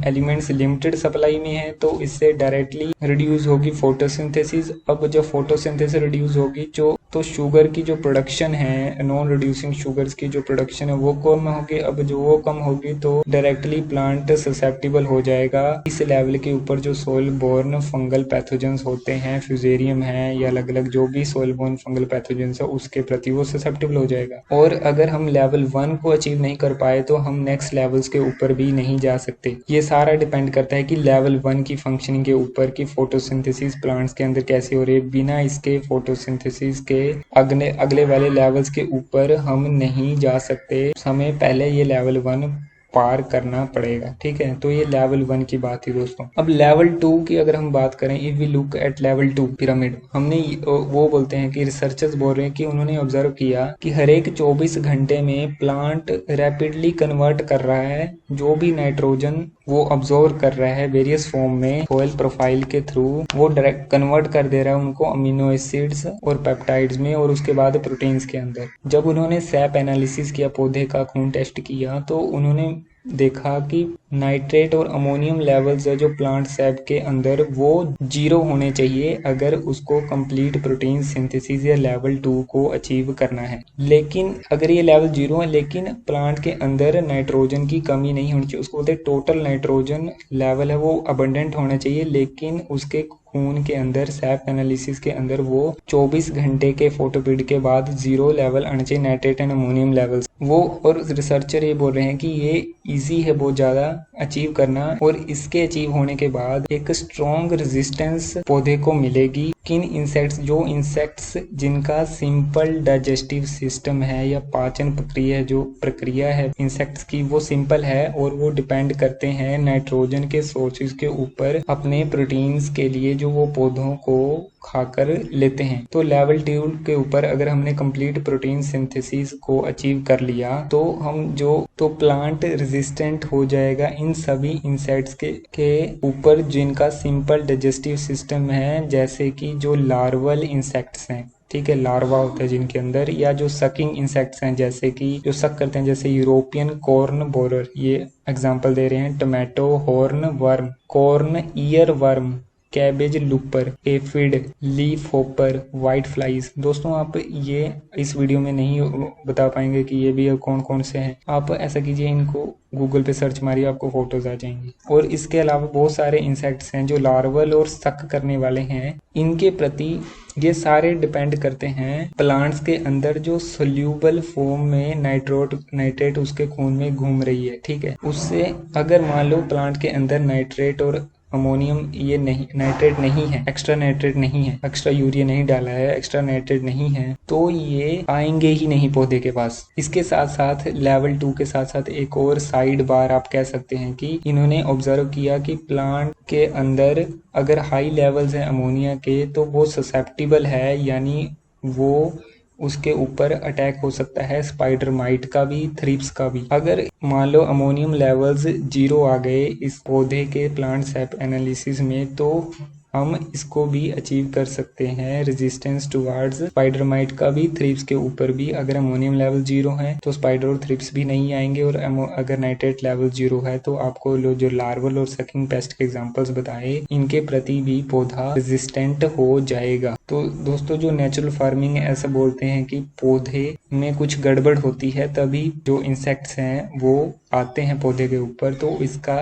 एलिमेंट्स लिमिटेड सप्लाई में है तो इससे डायरेक्टली रिड्यूस होगी फोटोसिंथेसिस। अब जब फोटोसिंथेसिस रिड्यूस होगी तो शुगर की जो प्रोडक्शन है, नॉन रिड्यूसिंग शुगर्स की जो प्रोडक्शन है वो कम होगी। अब जो वो कम होगी तो डायरेक्टली प्लांट ससेप्टिबल हो जाएगा इस लेवल के ऊपर जो सोइल बोर्न फंगल पैथोजेंस होते हैं, फ्यूजेरियम है या अलग अलग जो भी सोइल बोर्न फंगल पैथोजेंस है उसके प्रति वो ससेप्टिबल हो जाएगा। और अगर हम लेवल 1 को अचीव नहीं कर पाए तो हम नेक्स्ट लेवल्स के ऊपर भी नहीं जा सकते। ये सारा डिपेंड करता है कि लेवल 1 की फंक्शनिंग के ऊपर कि फोटोसिंथेसिस प्लांट्स के अंदर कैसे हो रही है। बिना इसके फोटोसिंथेसिस के अगले वाले लेवल्स के ऊपर हम नहीं जा सकते, हमें पहले ये लेवल 1 पार करना पड़ेगा। ठीक है, तो ये लेवल 1 की बात थी दोस्तों। अब लेवल 2 की अगर हम बात करें, if we look at level 2 pyramid, हमने वो बोलते हैं कि रिसर्चर्स बोल रहे हैं कि उन्होंने ऑब्जर्व किया कि हर एक 24 घंटे में प्लांट रैपिडली कन्वर्ट कर रहा है जो भी नाइट्रोजन वो अब्जॉर्व कर रहा है वेरियस फॉर्म में सोइल प्रोफाइल के थ्रू, वो डायरेक्ट कन्वर्ट कर दे रहा है उनको अमीनो एसिड्स और पेप्टाइड्स में और उसके बाद प्रोटीन्स के अंदर। जब उन्होंने सैप एनालिसिस किया, पौधे का खून टेस्ट किया, तो उन्होंने देखा कि नाइट्रेट और अमोनियम लेवल्स है जो प्लांट सैप के अंदर वो 0 होने चाहिए अगर उसको कंप्लीट प्रोटीन सिंथेसिस या लेवल 2 को अचीव करना है। लेकिन अगर ये लेवल 0 है लेकिन प्लांट के अंदर नाइट्रोजन की कमी नहीं होनी चाहिए, उसको बोलते हैं टोटल नाइट्रोजन लेवल है वो अबंडेंट होना चाहिए, लेकिन उसके खून के अंदर सैप एनालिसिस के अंदर वो 24 घंटे के फोटोपीड के बाद 0 लेवल आना चाहिए नाइट्रेट एंड अमोनियम लेवल्स वो। और रिसर्चर ये बोल रहे हैं कि ये इजी है बहुत ज्यादा अचीव करना, और इसके अचीव होने के बाद एक स्ट्रॉन्ग रेजिस्टेंस पौधे को मिलेगी किन इंसेक्ट्स, जो इंसेक्ट्स जिनका सिंपल डाइजेस्टिव सिस्टम है या पाचन प्रक्रिया, जो प्रक्रिया है इंसेक्ट्स की वो सिंपल है और वो डिपेंड करते हैं नाइट्रोजन के सोर्सेज के ऊपर अपने प्रोटीन्स के लिए जो वो पौधों को खाकर लेते हैं। तो लेवल 2 के ऊपर अगर हमने कंप्लीट प्रोटीन सिंथेसिस को अचीव कर लिया तो प्लांट रेजिस्टेंट हो जाएगा इन सभी इंसेक्ट्स के ऊपर जिनका सिंपल डाइजेस्टिव सिस्टम है, जैसे कि जो लार्वल इंसेक्ट्स हैं, ठीक है, लार्वा होता है जिनके अंदर, या जो सकिंग इंसेक्ट्स हैं जैसे कि जो सक करते हैं, जैसे यूरोपियन कॉर्न बोरर, ये एग्जांपल दे रहे हैं, tomato horn worm, corn year worm, cabbage looper, aphid, leaf hopper, white flies. दोस्तों आप ये इस वीडियो में नहीं बता पाएंगे कि ये भी कौन कौन से हैं, आप ऐसा कीजिए, इनको गूगल पे सर्च मारिए, आपको फोटोज आ जाएंगी। और इसके अलावा बहुत सारे इंसेक्ट्स हैं जो लार्वल और सक करने वाले हैं, इनके प्रति ये सारे डिपेंड करते हैं प्लांट्स के अंदर जो सोल्यूबल फॉर्म में नाइट्रेट उसके खून में घूम रही है, ठीक है। उससे अगर मान लो प्लांट के अंदर नाइट्रेट और अमोनियम, ये नहीं, नाइट्रेट नहीं है, एक्स्ट्रा नाइट्रेट नहीं है, एक्स्ट्रा यूरिया नहीं डाला है, एक्स्ट्रा नाइट्रेट नहीं है, तो ये आएंगे ही नहीं पौधे के पास। इसके साथ साथ लेवल 2 के साथ साथ एक और साइड बार आप कह सकते हैं कि इन्होंने ऑब्जर्व किया कि प्लांट के अंदर अगर हाई लेवल्स हैं अमोनिया के तो वो ससेप्टिबल है, यानी वो उसके ऊपर अटैक हो सकता है स्पाइडर माइट का भी, थ्रिप्स का भी। अगर मान लो अमोनियम लेवल्स 0 आ गए इस पौधे के प्लांट सेप एनालिसिस में, तो हम इसको भी अचीव कर सकते हैं, रेजिस्टेंस टुवर्ड्स स्पाइडर माइट का भी, थ्रिप्स के ऊपर भी। अगर अमोनियम लेवल 0 है तो स्पाइडर और थ्रिप्स भी नहीं आएंगे, और अगर नाइट्रेट लेवल 0 है तो आपको जो लार्वल और सकिंग पेस्ट के एग्जांपल्स बताए, इनके प्रति भी पौधा रेजिस्टेंट हो जाएगा। तो दोस्तों जो नेचुरल फार्मिंग है, ऐसा बोलते हैं कि पौधे में कुछ गड़बड़ होती है तभी जो इंसेक्ट्स हैं वो आते हैं पौधे के ऊपर। तो इसका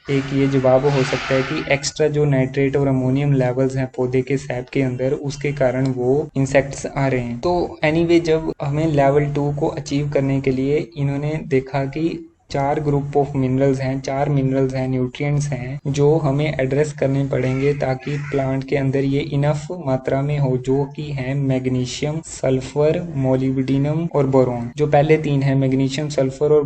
एक ये जवाब हो सकता है कि एक्स्ट्रा जो नाइट्रेट और अमोनियम लेवल्स हैं पौधे के सैप के अंदर, उसके कारण वो इंसेक्ट्स आ रहे हैं। तो एनीवे जब हमें लेवल 2 को अचीव करने के लिए इन्होंने देखा कि 4 ग्रुप ऑफ मिनरल्स हैं, 4 मिनरल्स हैं, न्यूट्रिएंट्स हैं जो हमें एड्रेस करने पड़ेंगे ताकि प्लांट के अंदर ये इनफ मात्रा में हो, जो कि है मैग्नीशियम, सल्फर, मोलिब्डेनम और बोरॉन। जो पहले 3 है मैग्नीशियम, सल्फर और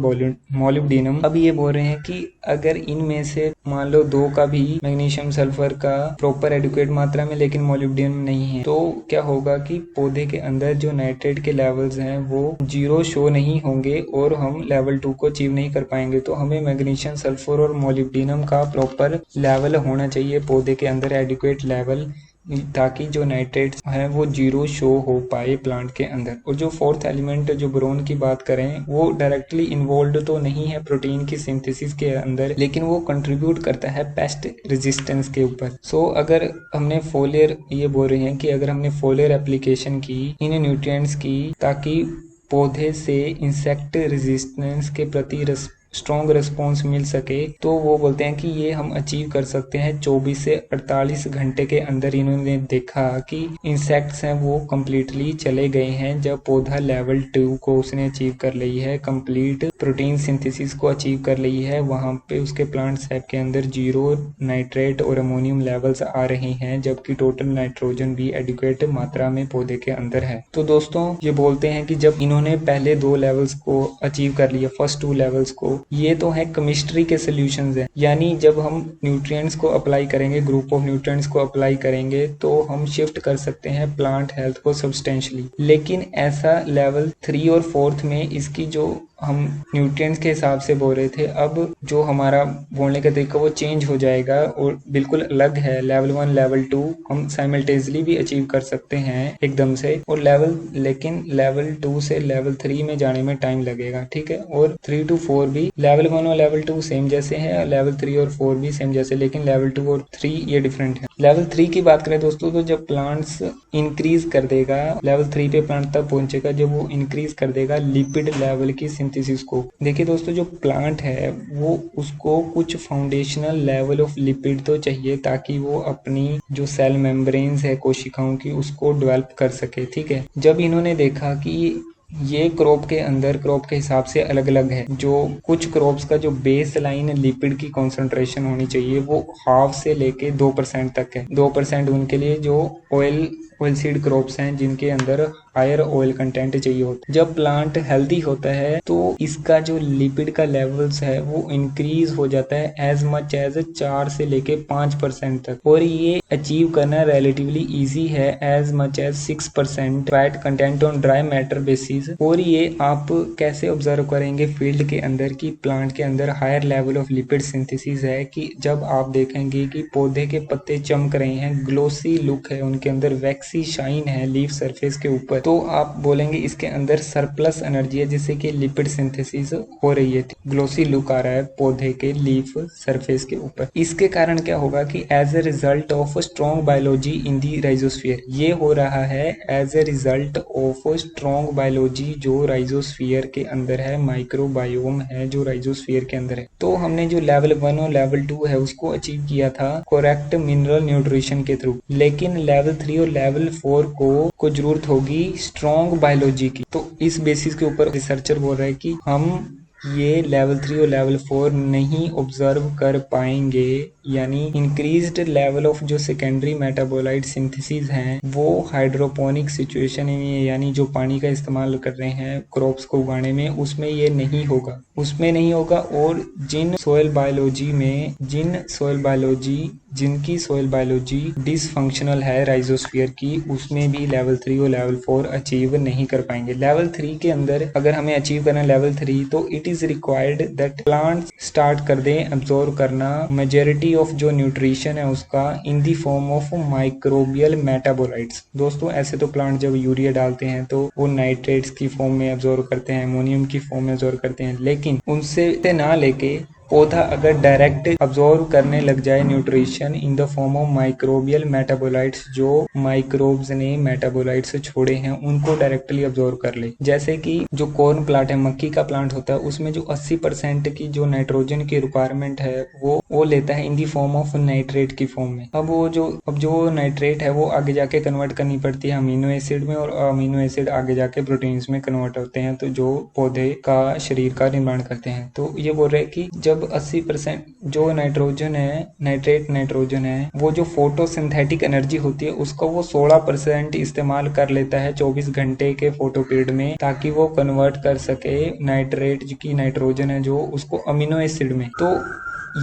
मोलिब्डेनम। अब ये बोल रहे हैं कि अगर इनमें से मान लो 2 का भी, मैग्नीशियम सल्फर का प्रॉपर एडिक्वेट मात्रा में लेकिन मोलिब्डेनम नहीं है, तो क्या होगा कि पौधे के अंदर जो नाइट्रेट के लेवल्स हैं वो 0 शो नहीं होंगे और हम लेवल 2 को अचीव नहीं कर पाएंगे। तो हमें मैग्नीशियम सल्फर और मोलिब्डेनम का प्रॉपर लेवल होना चाहिए पौधे के अंदर, एडिक्वेट लेवल, ताकि जो नाइट्रेट्स हैं वो 0 शो हो पाए प्लांट के अंदर। और जो 4th एलिमेंट जो बोरोन की बात करें, वो डायरेक्टली इन्वॉल्व तो नहीं है प्रोटीन की सिंथेसिस के अंदर, लेकिन वो कंट्रीब्यूट करता है पेस्ट रेजिस्टेंस के ऊपर। सो अगर हमने फोलियर, ये बोल रहे हैं कि अगर हमने फोलियर एप्लीकेशन की इन न्यूट्रिएंट्स की ताकि पौधे से इंसेक्ट रेजिस्टेंस के प्रति स्ट्रॉन्ग रिस्पॉन्स मिल सके, तो वो बोलते हैं कि ये हम अचीव कर सकते हैं 24 से 48 घंटे के अंदर। इन्होंने देखा कि इंसेक्ट्स हैं वो कम्प्लीटली चले गए हैं जब पौधा लेवल 2 को उसने अचीव कर ली है, कंप्लीट प्रोटीन सिंथेसिस को अचीव कर ली है। वहां पे उसके प्लांट सेप के अंदर 0 नाइट्रेट और अमोनियम लेवल्स आ रहे हैं, जबकि टोटल नाइट्रोजन भी एडिक्वेट मात्रा में पौधे के अंदर है। तो दोस्तों ये बोलते हैं कि जब इन्होंने पहले 2 लेवल्स को अचीव कर लिया, फर्स्ट 2 लेवल्स को, ये तो है केमिस्ट्री के सॉल्यूशंस हैं, यानी जब हम न्यूट्रिएंट्स को अप्लाई करेंगे, ग्रुप ऑफ न्यूट्रिएंट्स को अप्लाई करेंगे, तो हम शिफ्ट कर सकते हैं प्लांट हेल्थ को सब्सटेंशियली। लेकिन ऐसा लेवल 3 और 4th में इसकी जो हम न्यूट्रिएंट्स के हिसाब से बोल रहे थे, अब जो हमारा बोलने का तरीका वो चेंज हो जाएगा और बिल्कुल अलग है। लेवल 1 लेवल 2 हम साइमल्टेनियसली भी अचीव कर सकते हैं एकदम से, और लेकिन लेवल 2 से लेवल 3 में जाने में टाइम लगेगा, ठीक है। और 3 to 4 भी, लेवल 1 और लेवल 2 सेम जैसे हैं, लेवल 3 और 4 भी सेम जैसे, लेकिन लेवल 2 और 3 ये डिफरेंट है। लेवल 3 की बात करें दोस्तों, तो जब प्लांट्स इंक्रीज कर देगा, लेवल 3 पे प्लांट तब पहुंचेगा जब वो इंक्रीज कर देगा लिपिड लेवल की सिंथेसिस को। देखिए दोस्तों, जो प्लांट है वो, उसको कुछ फाउंडेशनल लेवल ऑफ लिपिड तो चाहिए ताकि वो अपनी जो सेल मेम्ब्रेन्स है कोशिकाओं की, उसको डेवलप कर सके, ठीक है। जब इन्होंने देखा कि ये क्रॉप के अंदर क्रॉप के हिसाब से अलग अलग है। जो कुछ क्रॉप्स का जो बेस लाइन लिपिड की कॉन्सेंट्रेशन होनी चाहिए वो 1/2 से लेके 2% तक है। 2% उनके लिए जो ऑयल सीड क्रॉप्स हैं जिनके अंदर हायर ऑयल कंटेंट चाहिए होता है। जब प्लांट हेल्दी होता है तो इसका जो लिपिड का लेवल्स है वो इंक्रीज हो जाता है एज मच एज 4 से लेके 5% तक, और ये अचीव करना रिलेटिवली इजी है as much as 6% fat content on dry matter basis. और ये आप कैसे ऑब्जर्व करेंगे फील्ड के अंदर कि प्लांट के अंदर higher level of lipid synthesis है, कि जब आप देखेंगे कि पौधे के पत्ते चमक रहे हैं, ग्लोसी लुक है उनके अंदर, वैक्सी शाइन है लीफ सरफेस के ऊपर, तो आप बोलेंगे इसके अंदर सरप्लस एनर्जी है जिससे कि लिपिड सिंथेसिस हो रही है, ग्लोसी लुक आ रहा है पौधे के लीफ सरफेस के ऊपर। इसके कारण क्या होगा कि as a result of strong biology in the rhizosphere, ये हो रहा है as a result of strong biology जो राइजोस्फीयर के अंदर है, माइक्रोबायोम है जो राइजोस्फीयर के अंदर है। तो हमने जो लेवल 1 और लेवल 2 है उसको अचीव किया था करेक्ट मिनरल न्यूट्रिशन के थ्रू, लेकिन लेवल 3 और लेवल 4 को जरूरत होगी स्ट्रॉन्ग बायोलॉजी की। तो इस बेसिस के ऊपर रिसर्चर बोल रहे हैं कि हम ये लेवल 3 और लेवल 4 नहीं ऑब्जर्व कर पाएंगे, यानी इंक्रीज्ड लेवल ऑफ जो सेकेंडरी मेटाबोलाइट सिंथेसिस हैं वो हाइड्रोपोनिक सिचुएशन में, यानी जो पानी का इस्तेमाल कर रहे हैं क्रॉप्स को उगाने में, उसमें ये नहीं होगा, उसमें नहीं होगा। और जिनकी सॉइल बायोलॉजी डिसफंक्शनल है राइजोस्फीयर की, उसमें भी लेवल 3 और लेवल 4 अचीव नहीं कर पाएंगे। लेवल 3 के अंदर अगर हमें अचीव करना लेवल 3, तो it is required that plants start कर दें अब्जॉर्व करना मेजॉरिटी ऑफ जो न्यूट्रिशन है उसका in the form of microbial metabolites. दोस्तों ऐसे तो प्लांट जब यूरिया डालते हैं तो वो नाइट्रेट्स की फॉर्म में अब्जॉर्व करते हैं, अमोनियम की फॉर्म में अब्जॉर्व करते हैं, लेकिन उनसे ना लेके पौधा अगर डायरेक्ट अब्जॉर्व करने लग जाए nutrition in the form of microbial metabolites, जो माइक्रोब्स ने मेटाबोलाइट्स छोड़े हैं उनको डायरेक्टली अब्जॉर्व कर ले। जैसे कि जो कॉर्न प्लांट है, मक्की का प्लांट होता है, उसमें जो 80% की जो नाइट्रोजन की रिक्वायरमेंट है वो लेता है इन दी फॉर्म ऑफ नाइट्रेट की फॉर्म में। अब जो नाइट्रेट है वो आगे जाके कन्वर्ट करनी पड़ती है अमीनो एसिड में, और अमीनो एसिड आगे जाके प्रोटीन्स में कन्वर्ट होते हैं, तो जो पौधे का शरीर का निर्माण करते हैं। तो ये बोल रहे हैं कि जब 80% जो नाइट्रोजन है, नाइट्रोजन है, वो जो फोटोसिंथेटिक एनर्जी होती है उसका वो 16% इस्तेमाल कर लेता है 24 घंटे के फोटो पीरियड में, ताकि वो कन्वर्ट कर सके नाइट्रेट की नाइट्रोजन है जो उसको अमीनो एसिड में। तो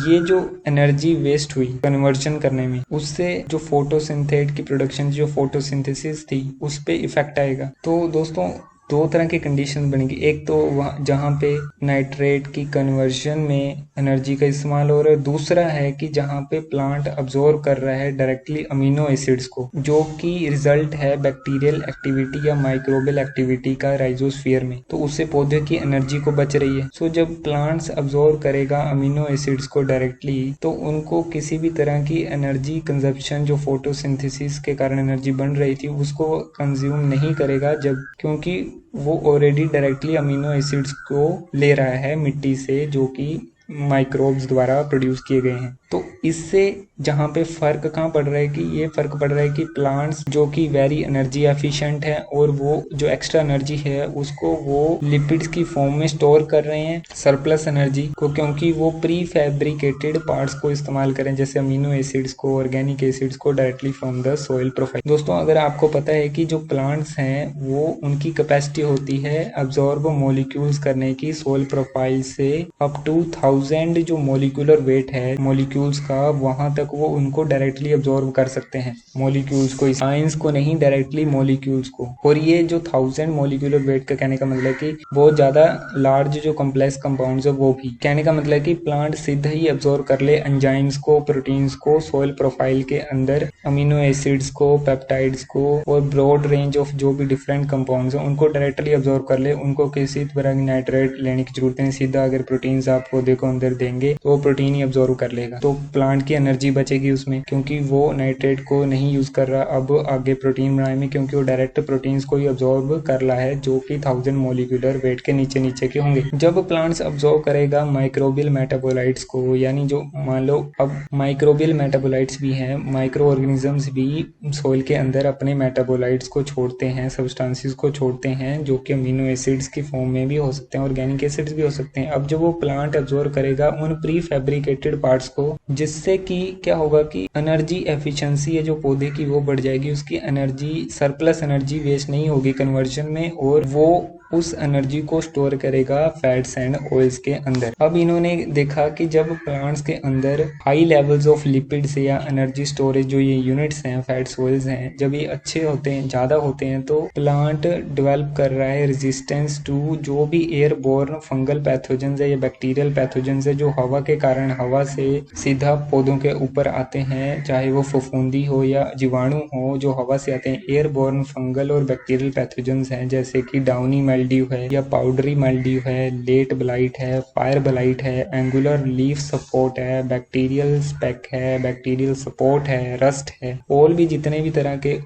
ये जो एनर्जी वेस्ट हुई कन्वर्जन करने में, उससे जो फोटोसिंथेट की प्रोडक्शन, जो फोटोसिंथेसिस थी, उस पे इफेक्ट आएगा। तो दोस्तों दो तरह की कंडीशन बनेगी, एक तो जहाँ पे नाइट्रेट की कन्वर्जन में एनर्जी का इस्तेमाल हो रहा है, दूसरा है कि जहाँ पे प्लांट अब्जॉर्व कर रहा है डायरेक्टली अमीनो एसिड्स को, जो कि रिजल्ट है बैक्टीरियल एक्टिविटी या माइक्रोबियल एक्टिविटी का राइजोस्फीयर में, तो उससे पौधे की एनर्जी को बच रही है। सो जब प्लांट्स अब्जॉर्व करेगा अमीनो एसिड्स को डायरेक्टली, तो उनको किसी भी तरह की एनर्जी कंजप्शन, जो फोटोसिंथेसिस के कारण एनर्जी बन रही थी, उसको कंज्यूम नहीं करेगा, जब क्योंकि वो ऑलरेडी डायरेक्टली अमीनो एसिड्स को ले रहा है मिट्टी से, जो कि माइक्रोब्स द्वारा प्रोड्यूस किए गए हैं। तो इससे जहाँ पे फर्क कहाँ पड़ रहा है कि ये फर्क पड़ रहा है कि प्लांट्स जो कि वेरी एनर्जी एफिशिएंट है, और वो जो एक्स्ट्रा एनर्जी है उसको वो लिपिड्स की फॉर्म में स्टोर कर रहे हैं, सरप्लस एनर्जी को, क्योंकि वो प्री फैब्रिकेटेड पार्ट्स को इस्तेमाल करें, जैसे अमीनो एसिड्स को, ऑर्गेनिक एसिड्स को directly from the soil profile. दोस्तों अगर आपको पता है कि जो प्लांट्स हैं वो उनकी कैपेसिटी होती है अब्जॉर्ब मॉलिक्यूल्स करने की सॉइल प्रोफाइल से अप टू 1000 जो मॉलिक्यूलर वेट है मॉलिक्यूल्स का, वहां तक वो उनको डायरेक्टली अब्जॉर्ब कर सकते हैं, मॉलिक्यूल्स को, साइंस को नहीं, डायरेक्टली मॉलिक्यूल्स को। और ये जो 1000 मॉलिक्यूलर वेट का कहने का मतलब कि बहुत ज्यादा लार्ज जो कॉम्प्लेक्स कंपाउंड्स है वो भी, कहने का मतलब कि प्लांट सीधा ही अब्जॉर्ब कर ले एंजाइम्स को, प्रोटीन्स को सॉइल प्रोफाइल के अंदर, अमीनो एसिड्स को, पेप्टाइड्स को, और ब्रॉड रेंज ऑफ जो भी डिफरेंट कंपाउंड्स हैं उनको डायरेक्टली अब्जॉर्ब कर ले। उनको किसी तरह की नाइट्रेट लेने की जरूरत नहीं, सीधा अगर प्रोटीन्स आप पौधे को अंदर देंगे तो वो प्रोटीन ही अब्जॉर्व कर लेगा। तो तो प्लांट की एनर्जी बचेगी उसमें, क्योंकि वो नाइट्रेट को नहीं यूज कर रहा अब आगे प्रोटीन बनाने में, क्योंकि वो डायरेक्ट प्रोटीन्स को ही अब्जॉर्ब कर रहा है जो कि 1000 मोलिकुलर वेट के नीचे नीचे के होंगे। जब प्लांट्स अब्जॉर्ब करेगा माइक्रोबियल मेटाबोलाइट्स को, यानी जो मान लो अब माइक्रोबियल मेटाबोलाइट्स भी हैं, माइक्रो ऑर्गेनिजम्स भी सोइल के अंदर अपने मेटाबोलाइट्स को छोड़ते हैं, सब्सटेंसेस को छोड़ते हैं जो कि अमीनो एसिड्स की फॉर्म में भी हो सकते हैं, ऑर्गेनिक एसिड्स भी हो सकते हैं। अब जब वो प्लांट अब्जॉर्ब करेगा उन प्री फैब्रिकेटेड पार्ट्स को, जिससे कि क्या होगा कि एनर्जी एफिशिएंसी है जो पौधे की वो बढ़ जाएगी, उसकी एनर्जी सरप्लस एनर्जी वेस्ट नहीं होगी कन्वर्जन में, और वो उस एनर्जी को स्टोर करेगा फैट्स एंड ऑयल्स के अंदर। अब इन्होंने देखा कि जब प्लांट्स के अंदर हाई लेवल्स ऑफ लिपिड्स या एनर्जी स्टोरेज जो ये यूनिट्स हैं, फैट्स ऑयल्स हैं, जब ये अच्छे होते हैं, ज्यादा होते हैं, तो प्लांट डेवलप कर रहा है रेजिस्टेंस टू जो भी एयरबोर्न फंगल पैथोजेंस है या बैक्टीरियल पैथोजेंस है जो हवा के कारण हवा से सीधा पौधों के ऊपर आते हैं, चाहे वो फफूंदी हो या जीवाणु हो जो हवा से आते हैं। एयरबोर्न फंगल और बैक्टीरियल पैथोजेंस हैं जैसे कि डाउनी मिल्ड्यू है या पाउडरी मिल्ड्यू है, लेट ब्लाइट है, फायर ब्लाइट है, एंगुलर लीफ सपोर्ट है, बैक्टीरियल स्पेक है, बैक्टीरियल सपोर्ट है, रस्ट है, और भी जितने भी तरह के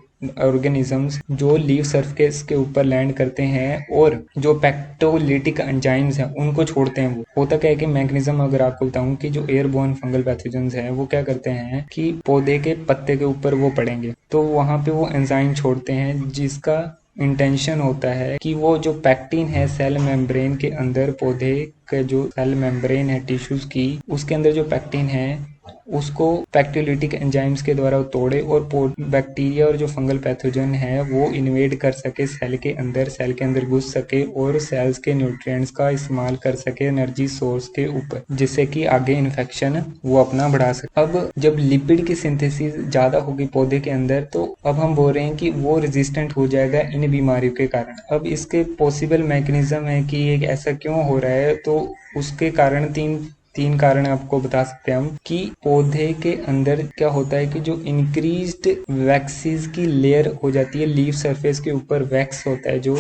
ऑर्गेनिजम्स जो लीफ सरफेस के ऊपर लैंड करते हैं और जो पैक्टोलिटिक एंजाइम्स हैं उनको छोड़ते हैं। वो होता क्या है कि मैकेनिज्म अगर आपको बताऊं कि जो एयरबोर्न फंगल पैथोजेंस हैं वो क्या करते हैं कि पौधे के पत्ते के ऊपर वो पड़ेंगे तो वहां पे वो एंजाइम छोड़ते हैं, जिसका इंटेंशन होता है कि वो जो पैक्टिन है सेल मेम्ब्रेन के अंदर, पौधे का जो सेल मेम्ब्रेन है टिश्यूज की, उसके अंदर जो पैक्टिन है उसको पैक्टोलिटिक एंजाइम्स के द्वारा तोड़े और बैक्टीरिया और जो फंगल पैथोजन है वो इन्वेड कर सके सेल के अंदर घुस सके और सेल्स के न्यूट्रिएंट्स का इस्तेमाल कर सके एनर्जी सोर्स के ऊपर, जिससे कि आगे इन्फेक्शन वो अपना बढ़ा सके। अब जब लिपिड की सिंथेसिस ज्यादा होगी पौधे के अंदर तो अब हम बोल रहे हैं कि वो रेजिस्टेंट हो जाएगा इन बीमारियों के कारण। अब इसके पॉसिबल मैकेनिज्म है कि एक ऐसा क्यों हो रहा है, तो उसके कारण तीन कारण आपको बता सकते हैं हम कि पौधे के अंदर क्या होता है कि जो इंक्रीज्ड वैक्सीज की लेयर हो जाती है, लीफ सरफेस के ऊपर वैक्स होता है जो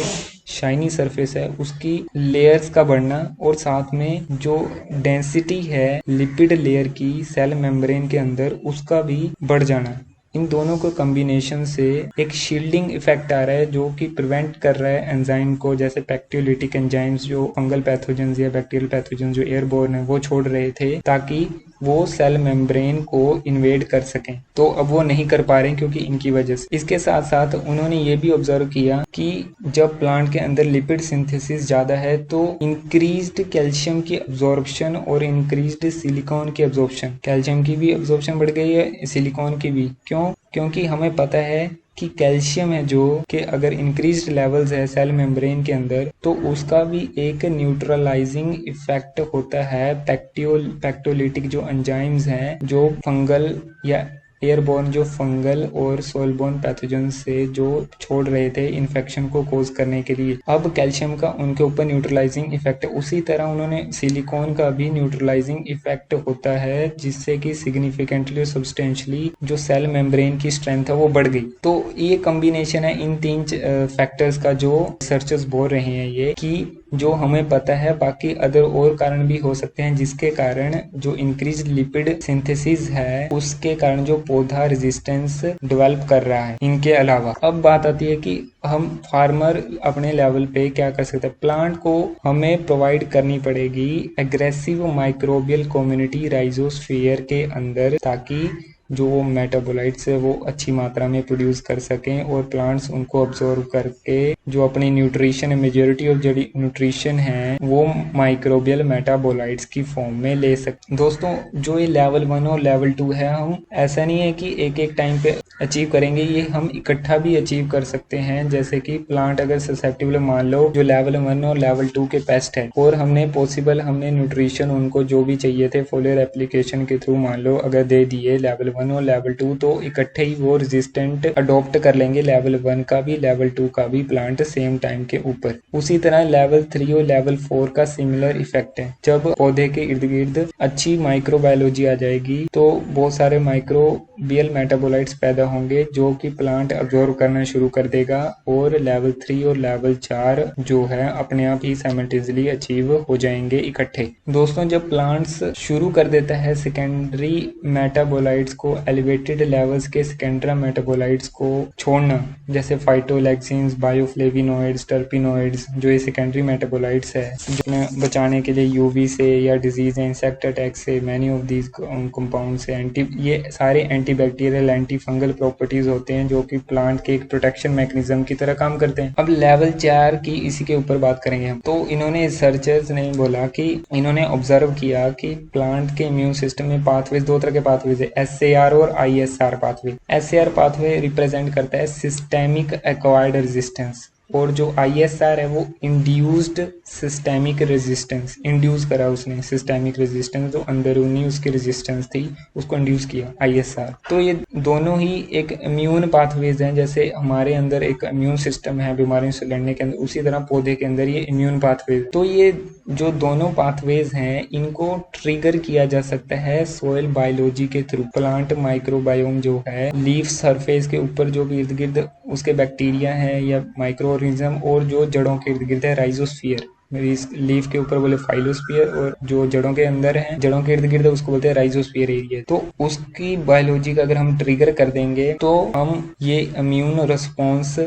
शाइनी सरफेस है उसकी लेयर्स का बढ़ना, और साथ में जो डेंसिटी है लिपिड लेयर की सेल मेम्ब्रेन के अंदर उसका भी बढ़ जाना। इन दोनों को कॉम्बिनेशन से एक शील्डिंग इफेक्ट आ रहा है जो कि प्रिवेंट कर रहा है एंजाइम को, जैसे पैक्टोलिटिक एंजाइम्स जो फंगल पैथोजेंस या बैक्टीरियल पैथोजेंस जो एयरबोर्न है वो छोड़ रहे थे ताकि वो सेल मेम्ब्रेन को इन्वेड कर सकें, तो अब वो नहीं कर पा रहे हैं क्योंकि इनकी वजह से। इसके साथ साथ उन्होंने ये भी ऑब्जर्व किया कि जब प्लांट के अंदर लिपिड सिंथेसिस ज्यादा है तो इंक्रीज्ड कैल्शियम की अब्जॉर्प्शन और इंक्रीज्ड सिलिकॉन की अब्जॉर्प्शन, कैल्शियम की भी अब्जॉर्प्शन बढ़ गई है, सिलिकॉन की भी। क्यों? क्योंकि हमें पता है कि कैल्शियम है जो कि अगर इंक्रीज्ड लेवल्स है सेल मेम्ब्रेन के अंदर तो उसका भी एक न्यूट्रलाइजिंग इफेक्ट होता है पैक्टोलिटिक जो एंजाइम्स हैं जो फंगल या एयरबोर्न जो फंगल और सोइलबोर्न पैथोजन से जो छोड़ रहे थे इन्फेक्शन को कोज करने के लिए। अब कैल्शियम का उनके ऊपर न्यूट्रलाइजिंग इफेक्ट है, उसी तरह उन्होंने सिलिकॉन का भी न्यूट्रलाइजिंग इफेक्ट होता है जिससे कि सिग्निफिकेंटली और सब्सटेंशियली जो सेल मेम्ब्रेन की स्ट्रेंथ है वो बढ़ गई। तो ये कॉम्बिनेशन है इन तीन फैक्टर्स का जो रिसर्चर्स बोल रहे हैं ये कि जो हमें पता है, बाकी अदर और कारण भी हो सकते हैं जिसके कारण जो इंक्रीज लिपिड सिंथेसिस है उसके कारण जो पौधा रेजिस्टेंस डेवलप कर रहा है। इनके अलावा अब बात आती है कि हम फार्मर अपने लेवल पे क्या कर सकते हैं। प्लांट को हमें प्रोवाइड करनी पड़ेगी एग्रेसिव माइक्रोबियल कम्युनिटी राइजोस्फीयर के अंदर, ताकि जो वो मेटाबोलाइट्स है वो अच्छी मात्रा में प्रोड्यूस कर सकें और प्लांट्स उनको ऑब्जर्व करके जो अपनी न्यूट्रिशन, मेजॉरिटी ऑफ जो न्यूट्रिशन है वो माइक्रोबियल मेटाबोलाइट्स की फॉर्म में ले सकते। दोस्तों जो ये लेवल 1 और लेवल 2 है, हम ऐसा नहीं है कि एक एक टाइम पे अचीव करेंगे, ये हम इकट्ठा भी अचीव कर सकते हैं। जैसे कि प्लांट अगर ससेप्टिबल मान लो जो लेवल 1 और लेवल 2 के पेस्ट है और हमने न्यूट्रिशन उनको जो भी चाहिए थे फोलियर एप्लीकेशन के थ्रू मान लो अगर दे दिए लेवल 1 और लेवल 2, तो इकट्ठे ही वो रेजिस्टेंट अडॉप्ट कर लेंगे लेवल 1 का भी लेवल 2 का भी प्लांट सेम टाइम के ऊपर। उसी तरह लेवल 3 और लेवल 4 का सिमिलर इफेक्ट है। जब पौधे के इर्द गिर्द अच्छी माइक्रोबायोलॉजी आ जाएगी तो बहुत सारे माइक्रोबियल मेटाबोलाइट्स पैदा होंगे जो कि प्लांट अब्जॉर्व करना शुरू कर देगा और लेवल 3 और लेवल 4 जो है अपने आप ही साइमल्टेनियसली अचीव हो जाएंगे इकट्ठे। दोस्तों जब प्लांट्स शुरू कर देता है सेकेंडरी मेटाबोलाइट्स को, एलिवेटेड लेवल्स के सेकेंडरी मेटाबोलाइट्स को छोड़ना, जैसे फाइटोलैक्सिन्स, बायोफ्लेविनोइड्स, टर्पिनोइड्स, जो ये सेकेंडरी मेटाबोलाइट्स है जिन्हें बचाने के लिए यूवी से या डिजीज इंसेक्ट अटैक से, मैनी ऑफ दीज कंपाउंड से ये सारे एंटीबैक्टीरियल एंटी फंगल प्रॉपर्टीज होते हैं जो कि प्लांट के एक प्रोटेक्शन मैकेनिज्म की तरह काम करते हैं। अब लेवल 4 की इसी के ऊपर बात करेंगे हम। तो इन्होंने रिसर्चर्स ने बोला कि इन्होंने ऑब्जर्व किया कि प्लांट के इम्यून सिस्टम में पाथवेज, दो तरह के पाथवेज है, SAR और ISR pathway. SAR pathway represent करता है सिस्टेमिक एक्वायर्ड रेजिस्टेंस और जो ISR है वो इंड्यूस्ड सिस्टेमिक रेजिस्टेंस, इंड्यूस करा उसने सिस्टेमिक रेजिस्टेंस, जो अंदरूनी उसकी रेजिस्टेंस थी उसको इंड्यूस किया ISR। तो ये दोनों ही एक इम्यून पाथवेज हैं, जैसे हमारे अंदर एक इम्यून सिस्टम है बीमारियों से लड़ने के अंदर, उसी तरह पौधे के अंदर ये इम्यून पाथवेज। तो ये जो दोनों पाथवेज हैं इनको ट्रिगर किया जा सकता है सोइल बायोलॉजी के थ्रू। प्लांट माइक्रोबायोम जो है लीफ सरफेस के ऊपर जो भी इर्द गिर्द उसके बैक्टीरिया है या माइक्रो ऑर्गेनिज्म, और जो जड़ों के इर्द गिर्द है राइजोस्फीयर, लीफ के ऊपर बोले फाइलोस्फीयर, और जो जड़ों के अंदर है, जड़ों के इर्द गिर्द उसको बोलते हैं राइजोस्फीयर एरिया। तो उसकी बायोलॉजी का अगर हम ट्रिगर कर देंगे तो हम ये इम्यून रिस्पॉन्स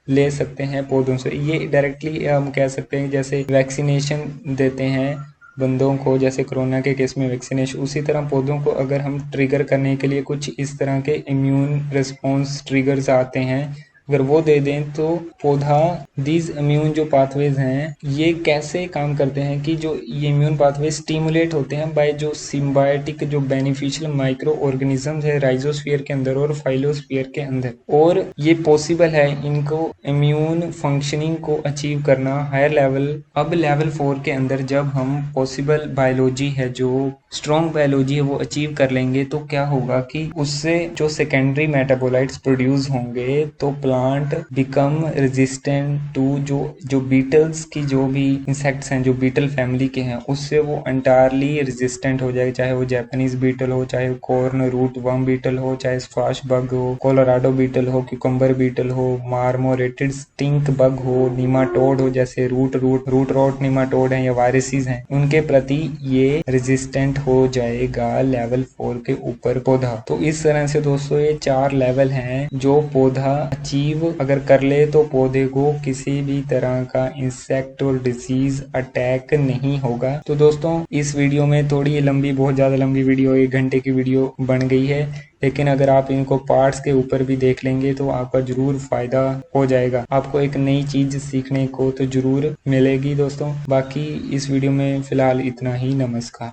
ले सकते हैं पौधों से। ये डायरेक्टली हम कह सकते हैं जैसे वैक्सीनेशन देते हैं बंदों को, जैसे कोरोना के केस में वैक्सीनेशन, उसी तरह पौधों को अगर हम ट्रिगर करने के लिए कुछ इस तरह के इम्यून रिस्पॉन्स ट्रिगर्स आते हैं, अगर वो दे दें तो पौधा दीज इम्यून जो पाथवेज हैं ये कैसे काम करते हैं कि जो ये इम्यून पाथवेज स्टिमुलेट होते हैं बाय जो सिम्बायोटिक जो बेनिफिशियल माइक्रो ऑर्गेनिजम्स है राइजोस्फीयर के अंदर और फाइलोस्फीयर के अंदर, और ये पॉसिबल है इनको इम्यून फंक्शनिंग को अचीव करना हायर लेवल। अब लेवल 4 के अंदर जब हम पॉसिबल बायोलॉजी है, जो स्ट्रॉन्ग बायोलॉजी है, वो अचीव कर लेंगे तो क्या होगा कि उससे जो सेकेंडरी मेटाबोलाइट्स प्रोड्यूस होंगे तो प्लांट बिकम रेजिस्टेंट टू जो बीटल्स की जो भी इंसेक्ट्स हैं जो बीटल फैमिली के हैं उससे वो एंटायरली रेजिस्टेंट हो जाएगा, चाहे वो जापानीज बीटल हो, चाहे कॉर्न रूट वर्म बीटल हो, चाहे स्क्वाश बग हो, कोलोराडो बीटल हो, क्यूकम्बर बीटल हो, मार्मोरेटेड स्टिंक बग हो, नीमाटोड हो, जैसे रूट रॉट नीमाटोड है या वायरसेस हैं, उनके प्रति ये रेजिस्टेंट हो जाएगा लेवल 4 के ऊपर पौधा। तो इस तरह से दोस्तों ये 4 लेवल हैं जो पौधा अचीव अगर कर ले तो पौधे को किसी भी तरह का इंसेक्ट और डिजीज अटैक नहीं होगा। तो दोस्तों इस वीडियो में थोड़ी लंबी, बहुत ज्यादा लंबी वीडियो, 1 घंटे की वीडियो बन गई है, लेकिन अगर आप इनको पार्ट्स के ऊपर भी देख लेंगे तो आपका जरूर फायदा हो जाएगा, आपको एक नई चीज सीखने को तो जरूर मिलेगी दोस्तों। बाकी इस वीडियो में फिलहाल इतना ही। नमस्कार।